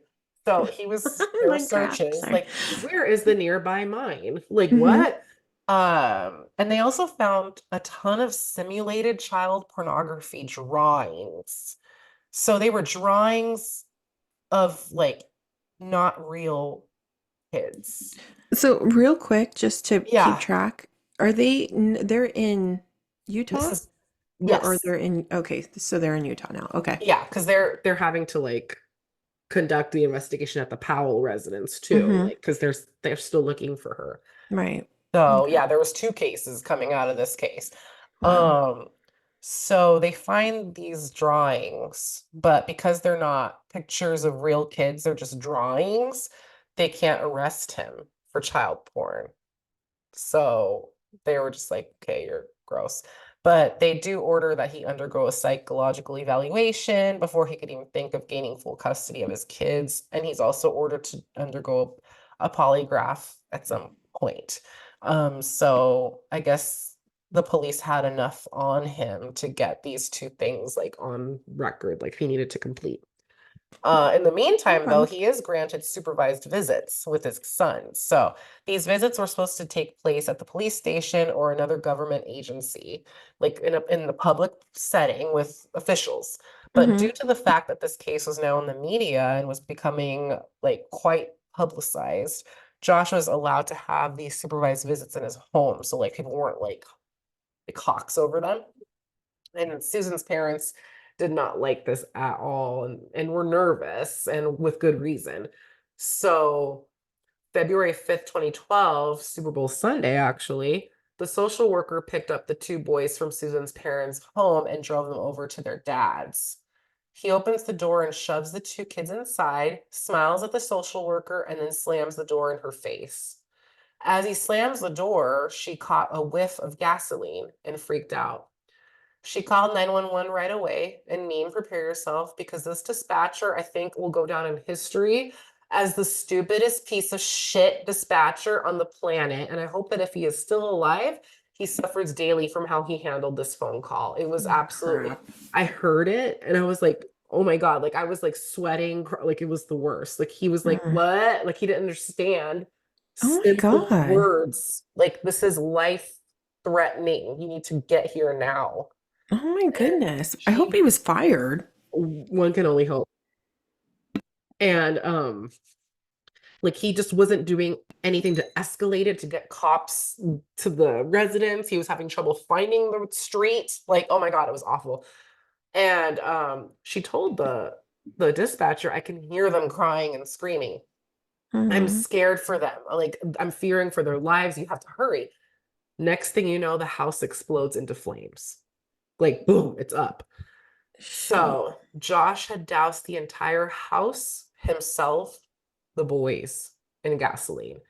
So there were Minecraft. searches Sorry. like, where is the nearby mine? Like Hmm. what? And they also found a ton of simulated child pornography drawings. So they were drawings of like not real kids. So real quick, just to keep Yeah, track, are they're in this Utah is or yes. they're in, okay, so they're in Utah now. Okay. Yeah, because they're having to like conduct the investigation at the Powell residence too, Hmm. like because they're still looking for her. Right. So Okay. yeah, there was two cases coming out of this case. Wow. Um, so they find these drawings, but because they're not pictures of real kids, they're just drawings, they can't arrest him for child porn. So they were just like, okay, you're gross. But they do order that he undergo a psychological evaluation before he could even think of gaining full custody of his kids. And he's also ordered to undergo a polygraph at some point. So I guess the police had enough on him to get these two things like on record, like he needed to complete. In the meantime, though, Okay. he is granted supervised visits with his son. So these visits were supposed to take place at the police station or another government agency, like in the public setting with officials. But Hmm. due to the fact that this case was now in the media and was becoming like quite publicized, Josh was allowed to have these supervised visits in his home. So like people weren't like hawks over them. And Susan's parents did not like this at all and were nervous and with good reason. So February 5th, 2012, Super Bowl Sunday, actually, the social worker picked up the two boys from Susan's parents' home and drove them over to their dad's. He opens the door and shoves the two kids inside, smiles at the social worker, and then slams the door in her face. As he slams the door, she caught a whiff of gasoline and freaked out. She called 911 right away. And Neen, prepare yourself because this dispatcher, I think, will go down in history as the stupidest piece of shit dispatcher on the planet. And I hope that if he is still alive, he suffers daily from how he handled this phone call. It was Oh, absolutely, crap. I heard it and I was like, oh my God, like I was like sweating, like it was the worst. Like he was like, Mm. what? Like he didn't understand Oh my simple God. words. Like this is life threatening. You need to get here now. Oh my And goodness. I hope he, he was fired. one can only hope. And like he just wasn't doing anything to escalate it to get cops to the residence. He was having trouble finding the street. Like, oh my God, it was awful. And she told the dispatcher, I can hear them crying and screaming. I'm Mhm. scared for them. Like I'm fearing for their lives. You have to hurry. Next thing you know, the house explodes into flames. Like boom, it's up. Shoot. So Josh had doused the entire house, himself, the boys, in gasoline.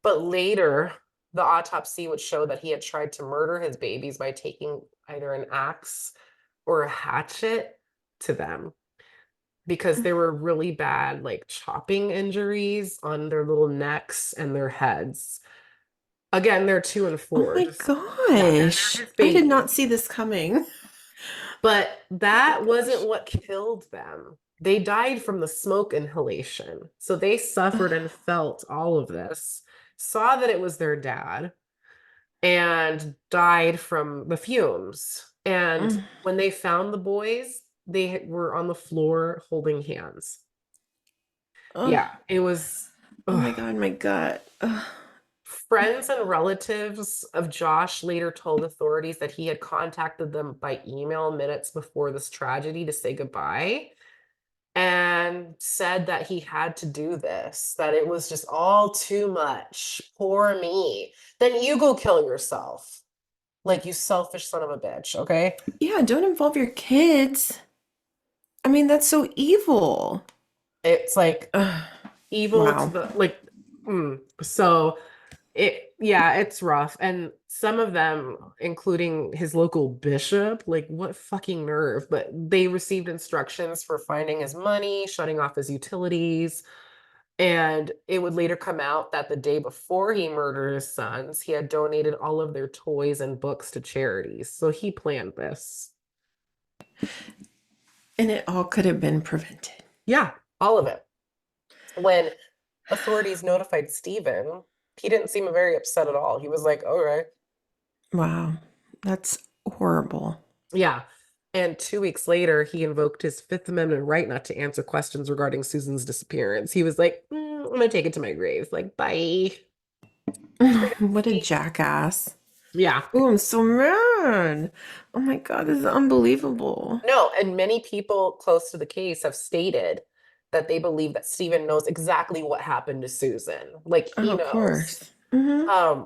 But later, the autopsy would show that he had tried to murder his babies by taking either an axe or a hatchet to them because there were really bad, like chopping injuries on their little necks and their heads. Again, they're 2 and 4. Oh my Just, yeah, they're gosh. his I did babies. not see this coming. But Oh my that wasn't gosh. what killed them. They died from the smoke inhalation. So they suffered and felt all of this, saw that it was their dad, and died from the fumes. And Mm. when they found the boys, they were on the floor holding hands. Oh, Yeah, it was. oh my Ugh. God, my gut. Ugh. Friends and relatives of Josh later told authorities that he had contacted them by email minutes before this tragedy to say goodbye and said that he had to do this, that it was just all too much. Poor me. Then you go kill yourself. Like, you selfish son of a bitch, okay? Yeah, don't involve your kids. I mean, that's so evil. It's like Ugh. evil to Wow. the like so yeah, it's rough. And some of them, including his local bishop, like what fucking nerve, but they received instructions for finding his money, shutting off his utilities. And it would later come out that the day before he murdered his sons, he had donated all of their toys and books to charities. So he planned this. And it all could have been prevented. Yeah, all of it. When authorities notified Stephen, he didn't seem very upset at all. He was like, all right. Wow. That's horrible. Yeah. And 2 weeks later, he invoked his Fifth Amendment right not to answer questions regarding Susan's disappearance. He was like, I'm going to take it to my grave. Like, bye. What a jackass. Yeah. Oh, I'm so mad. Oh my God, this is unbelievable. No, and many people close to the case have stated that they believe that Stephen knows exactly what happened to Susan. Like, Oh, he of knows. course. Hmm.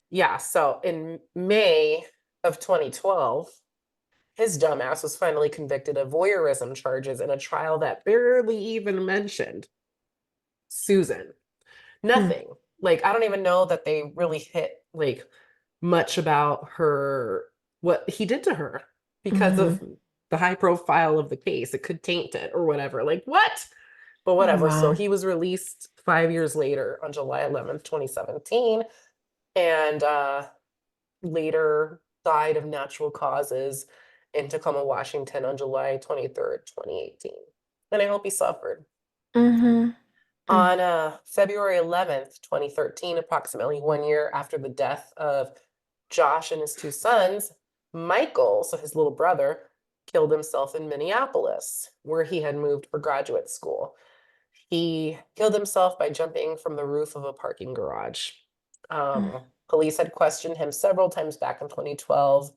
Yeah, so in May of 2012, his dumbass was finally convicted of voyeurism charges in a trial that barely even mentioned Susan. Nothing. Like, I don't even know that they really hit like much about her, what he did to her because Hmm. of the high profile of the case. It could taint it or whatever. Like, what? But Oh, whatever. So wow. he was released 5 years later on July 11th, 2017, and later died of natural causes in Tacoma, Washington on July 23rd, 2018. And I hope he suffered. Hmm. Mm. On February 11th, 2013, approximately 1 year after the death of Josh and his two sons, Michael, so his little brother, killed himself in Minneapolis, where he had moved for graduate school. He killed himself by jumping from the roof of a parking garage. Mm. Police had questioned him several times back in 2012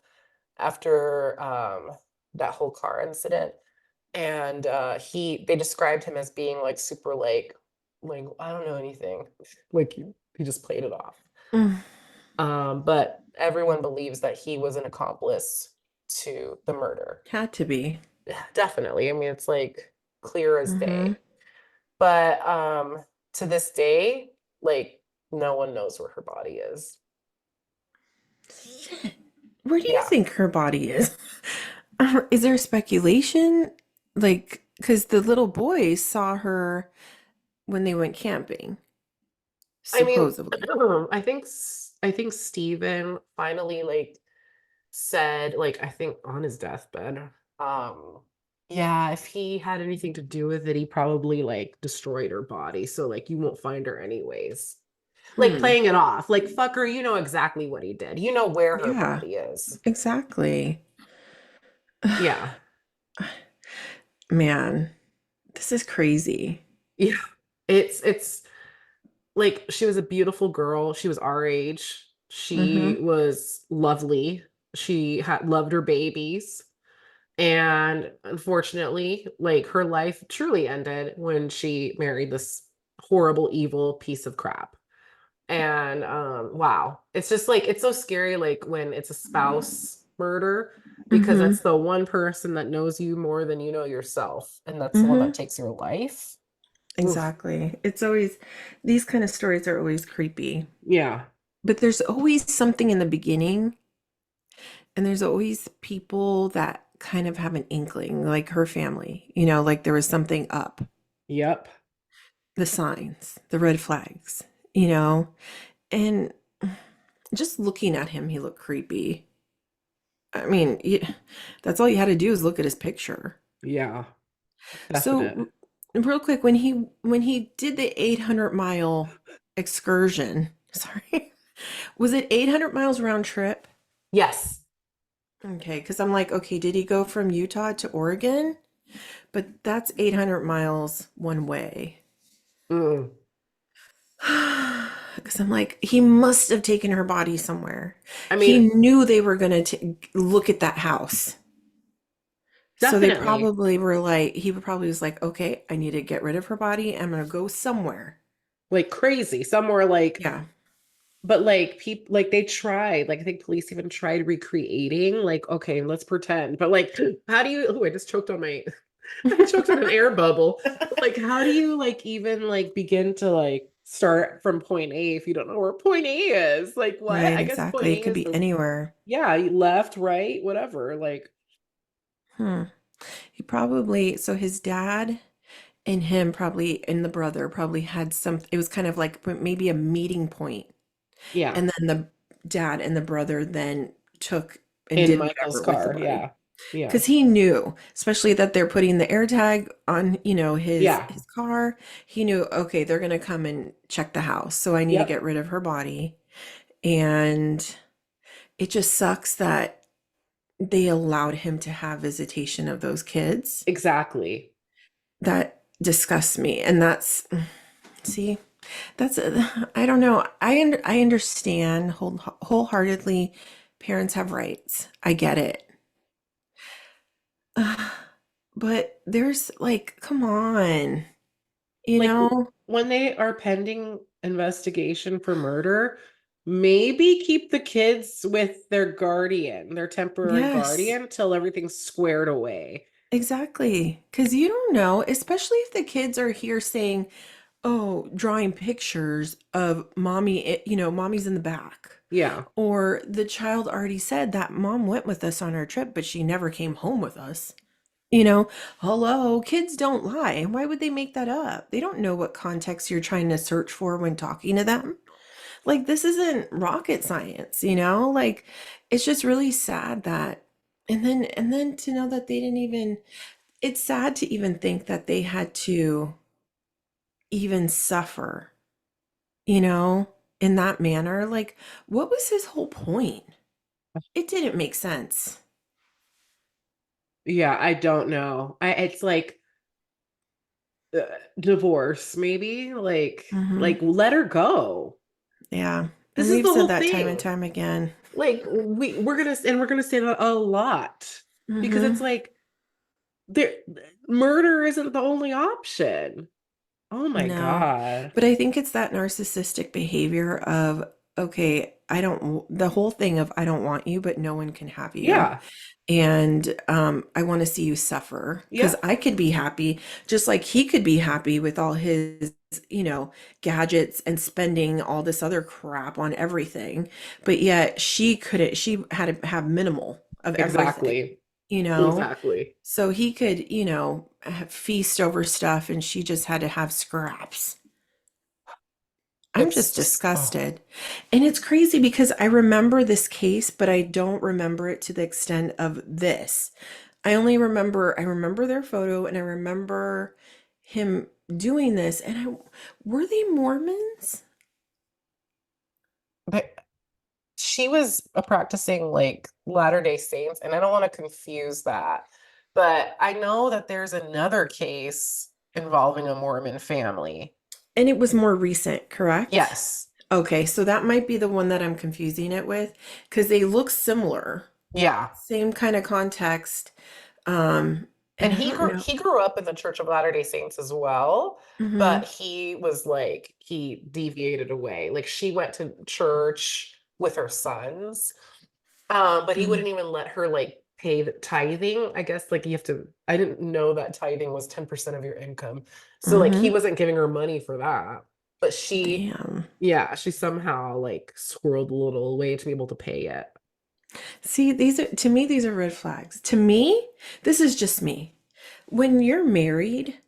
after that whole car incident. And they described him as being like super I don't know anything. Like he just played it off. Mm. But everyone believes that he was an accomplice to the murder. Had to be. Yeah, definitely. I mean, it's like clear as Mm-hmm. day. But to this day, like no one knows where her body is. Shit. Where do you Yeah. think her body is? Is there speculation? Like, because the little boys saw her when they went camping, I mean, supposedly. I think Steven finally like said like I think on his deathbed, um yeah, if he had anything to do with it, he probably like destroyed her body. So like you won't find her anyways. Like Hmm. playing it off. Like fucker, you know exactly what he did. You know where her Yeah, body is. exactly. Yeah. Man, this is crazy. Yeah. It's like she was a beautiful girl. She was our age. She Mm-hmm. was lovely. She had loved her babies. And unfortunately, like her life truly ended when she married this horrible, evil piece of crap. And wow, it's just like it's so scary, like when it's a spouse murder, because Mm-hmm. that's the one person that knows you more than you know yourself, and that's the one that Mm-hmm. takes your life. Oof. Exactly. It's always, these kind of stories are always creepy. Yeah. But there's always something in the beginning, and there's always people that kind of have an inkling, like her family, like there was something up, Yep. the signs, the red flags, you know, and just looking at him, he looked creepy. I mean, that's all you had to do is look at his picture. Yeah. So, Definite. real quick, when he did the 800-mile excursion, sorry, was it 800 miles round trip? Yes. Okay, because I'm like, okay, did he go from Utah to Oregon? But that's 800 miles one way. Mm. Because I'm like, he must have taken her body somewhere. I He mean, knew they were going to look at that house. So they definitely probably were like, he probably was like, okay, I need to get rid of her body. I'm going to go somewhere. like crazy. Somewhere like, Yeah, but like people, like they tried, like I think police even tried recreating, like, okay, let's pretend. But like, how do you, oh, I just choked on my, I choked on an air bubble. Like, how do you like even like begin to like start from point A if you don't know where point A is? Like, what? right, I guess point exactly. It A could is be the, anywhere. yeah, left, right, whatever. Like, Hmm. He probably, so his dad and him probably, and the brother probably had some, it was kind of like maybe a meeting point. yeah, And then the dad and the brother then took and in did Michael's whatever with the car. body. Yeah, yeah, Because he knew, especially that they're putting the air tag on, his yeah, his car. He knew, okay, they're gonna come and check the house, so I need to yep, get rid of her body. And it just sucks that they allowed him to have visitation of those kids. exactly. That disgusts me. And that's, see, that's, I don't know. I understand wholeheartedly parents have rights. I get it. But there's like, come on, you Like know? when they are pending investigation for murder, maybe keep the kids with their guardian, their temporary Yes, guardian, till everything's squared away. exactly. Because you don't know, especially if the kids are here saying, oh, drawing pictures of mommy, mommy's in the back. Yeah. Or the child already said that mom went with us on our trip, but she never came home with us. You know, hello, kids don't lie. Why would they make that up? They don't know what context you're trying to search for when talking to them. Like, this isn't rocket science, Like, it's just really sad that, and then to know that they didn't even, it's sad to even think that they had to even suffer, you know, in that manner. Like, what was his whole point? It didn't make sense. Yeah, I don't know. It's like uh, divorce, maybe Hmm. like let her go. Yeah. This And is we've the said whole that time and thing. time again. Like we're gonna say that a lot because it's Hmm. like there murder isn't the only option. Oh my No. God. But I think it's that narcissistic behavior of, okay, I don't, the whole thing of I don't want you, but no one can have you. Yeah. And I want to see you suffer because Yep. I could be happy just like he could be happy with all his, you know, gadgets and spending all this other crap on everything. But yet she couldn't, she had to have minimal of everything, Exactly. you know? Exactly. So he could, you know, feast over stuff and she just had to have scraps. I'm It's just just, oh, disgusted. And it's crazy because I remember this case, but I don't remember it to the extent of this. I remember their photo and I remember him doing this. And were they Mormons? but she was a practicing like Latter-day Saints, and I don't want to confuse that. But I know that there's another case involving a Mormon family. And it was more recent, correct? Yes. Okay, so that might be the one that I'm confusing it with because they look similar. Yeah. Same kind of context. And And I don't know. he grew up in the Church of Latter-day Saints as well, but Hmm. he was like he deviated away. Like she went to church with her sons, but he wouldn't even let her like pay the tithing. I guess like you have to. I didn't know that tithing was 10% of your income, so like he Hmm. wasn't giving her money for that. But Damn. yeah, she somehow like squirreled a little way to be able to pay it. See, these are, to me, these are red flags. To me, this is just me. When you're married,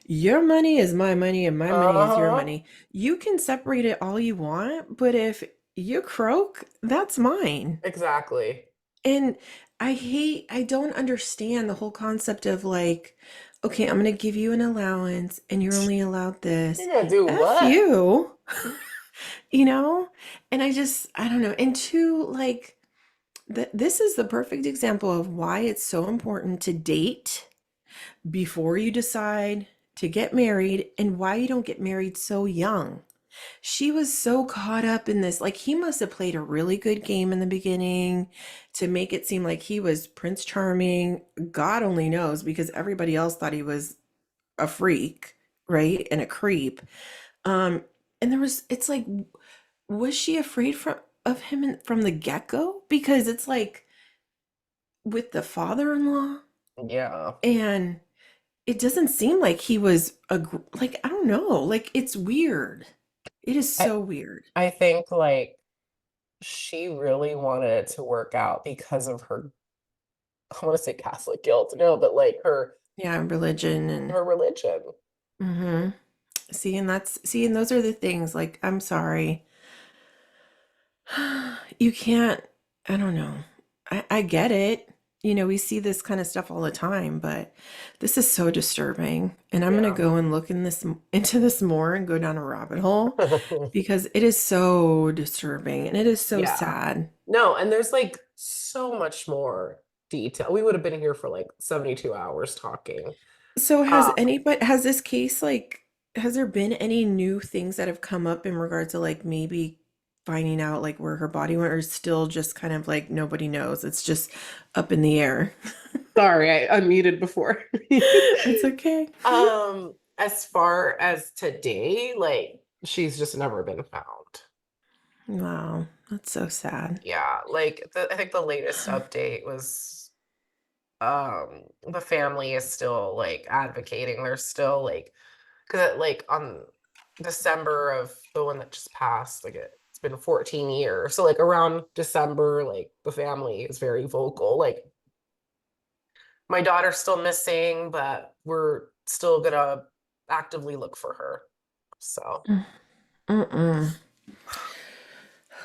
your money is my money and my money is your Uh-huh. money. You can separate it all you want, but if you croak, that's mine. Exactly. And I don't understand the whole concept of like, okay, I'm gonna give you an allowance and you're only allowed this. You're gonna do F what? you, you know? And I don't know. And two, like, this is the perfect example of why it's so important to date before you decide to get married and why you don't get married so young. She was so caught up in this. Like, he must have played a really good game in the beginning to make it seem like he was Prince Charming. God only knows because everybody else thought he was a freak, right? And a creep. Um, and it's like, was she afraid of him from the get-go? Because it's like, with the father-in-law Yeah. and it doesn't seem like he was like I don't know, like it's weird. It is I so weird. I think like she really wanted it to work out because of her, I want to say Catholic guilt, no, but like Yeah, religion and her religion. mm-hmm. See, and those are the things like I'm sorry. You can't, I don't know. I get it. You know, we see this kind of stuff all the time, but this is so disturbing. And I'm gonna Yeah. go and look into this more and go down a rabbit hole because it is so disturbing and it is so Yeah. sad. No, and there's like so much more detail. We would have been here for like 72 hours talking. So Um, has this case like has there been any new things that have come up in regards to like maybe finding out like where her body went or still just kind of like nobody knows. It's just up in the air. sorry, I unmuted before. It's okay. As far as today, like she's just never been found. Wow, that's so sad. Yeah, like I think the latest update was the family is still like advocating. They're still like because like on December of the one that just passed, like it's been 14 years. So like around December, like the family is very vocal. Like my daughter's still missing, but we're still gonna actively look for her. So Mm-mm.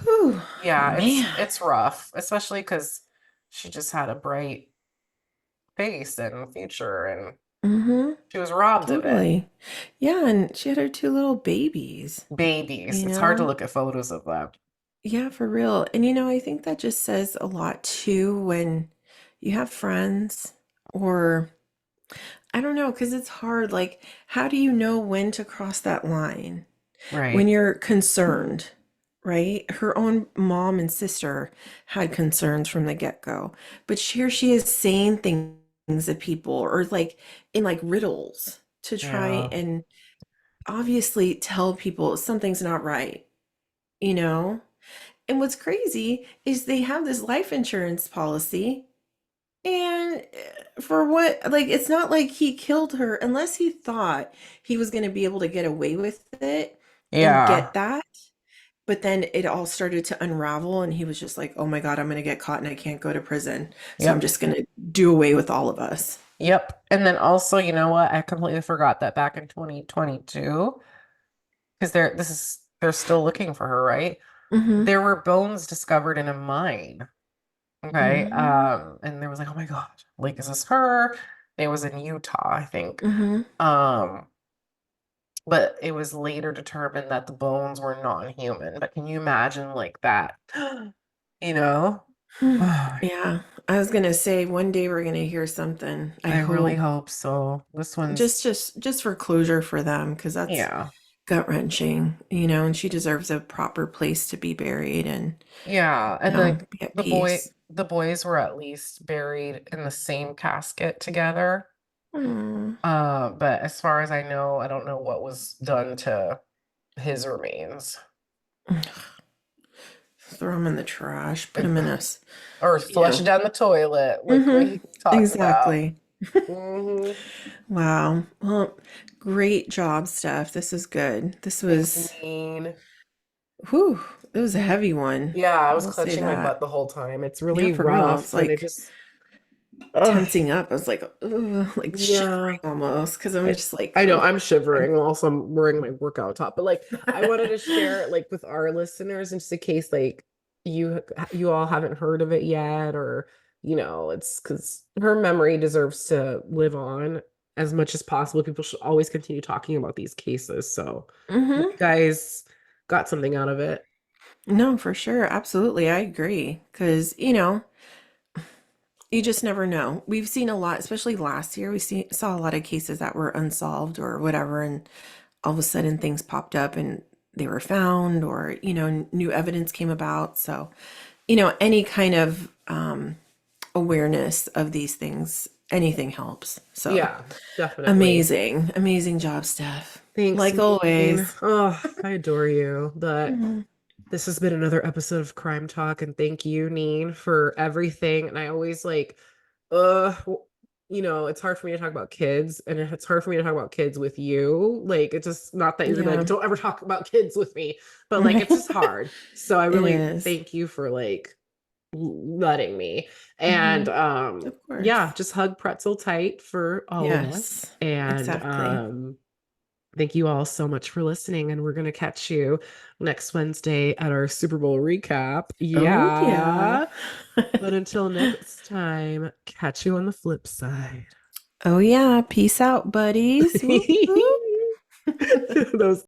Whew, yeah, man. it's rough, especially because she just had a bright face and future, and Mm-hmm. she was robbed of it. Totally. Yeah, and she had her two little babies, Babies. you It's hard to know? look at photos of them. Yeah, for real. And you know, I think that just says a lot too when you have friends or I don't know, because it's hard. Like, how do you know when to cross that line when Right. you're concerned, right? Her own mom and sister had concerns from the get-go, but here she is saying things to people or like in like riddles to try Yeah. and obviously tell people something's not right. you know? And what's crazy is they have this life insurance policy. And for what, like, it's not like he killed her unless he thought he was going to be able to get away with it and Yeah. get that. But then it all started to unravel, and he was just like, oh my God, I'm going to get caught and I can't go to prison. So I'm Yep. just going to do away with all of us. Yep. And then also, you know what? I completely forgot that back in 2022, because they're still looking for her, right? Mm-hmm. There were bones discovered in a mine. Okay. Mm-hmm. And there was like, oh my God, like, is this her? It was in Utah, I think. Mm-hmm. Um, but it was later determined that the bones were non-human. But can you imagine like that? You know? I Yeah, I was gonna say one day we're gonna hear something. I really hope. hope so. This Just one's, just just for closure for them, because that's yeah. gut-wrenching, and she deserves a proper place to be buried and, Yeah. And the be at the boy peace. the boys were at least buried in the same casket together. Mm. But as far as I know, I don't know what was done to his remains. Throw them in the trash, put them in us. Or flush Yeah. down the toilet, like Mm-hmm. we talked about. Exactly. Hmm. Wow. Well, great job, Steph. This is good. This Thanks, was, Neen. whew, it was a heavy one. Yeah, I I was will say clutching my butt that. the whole time. It's Yeah, really for real. It's rough, and it like just, ugh, tensing up. I was like, ugh, like yeah. shivering almost because I'm I, just like, I know oh I'm God. shivering whilst I'm wearing my workout top, but like I wanted to share it like with our listeners, in just in case like you all haven't heard of it yet, or it's because her memory deserves to live on as much as possible. People should always continue talking about these cases. So hope Mm-hmm. you guys got something out of it. No, for sure. Absolutely. I agree. Because, you just never know. We've seen a lot, especially last year. Saw a lot of cases that were unsolved or whatever, and all of a sudden things popped up and they were found, or new evidence came about. So any kind of awareness of these things, anything helps. So Yeah, definitely. amazing, amazing job, Steph. Thanks, Like Neen. always. Oh, I adore you. But Mhm. this has been another episode of Crime Talk, and thank you, Neen, for everything. And I always like, it's hard for me to talk about kids, and it's hard for me to talk about kids with you. Like, it's just not that you're gonna be like, Yeah. don't ever talk about kids with me, but like, it's just hard. So I It really is. thank you for like letting me. And Hmm. Of yeah, course. just hug Pretzel tight for all of us. Yes. And Exactly. thank you all so much for listening, and we're going to catch you next Wednesday at our Super Bowl recap. Oh yeah. Yeah. But until next time, catch you on the flip side. Oh yeah. Peace out, buddies. Whoop whoop. Those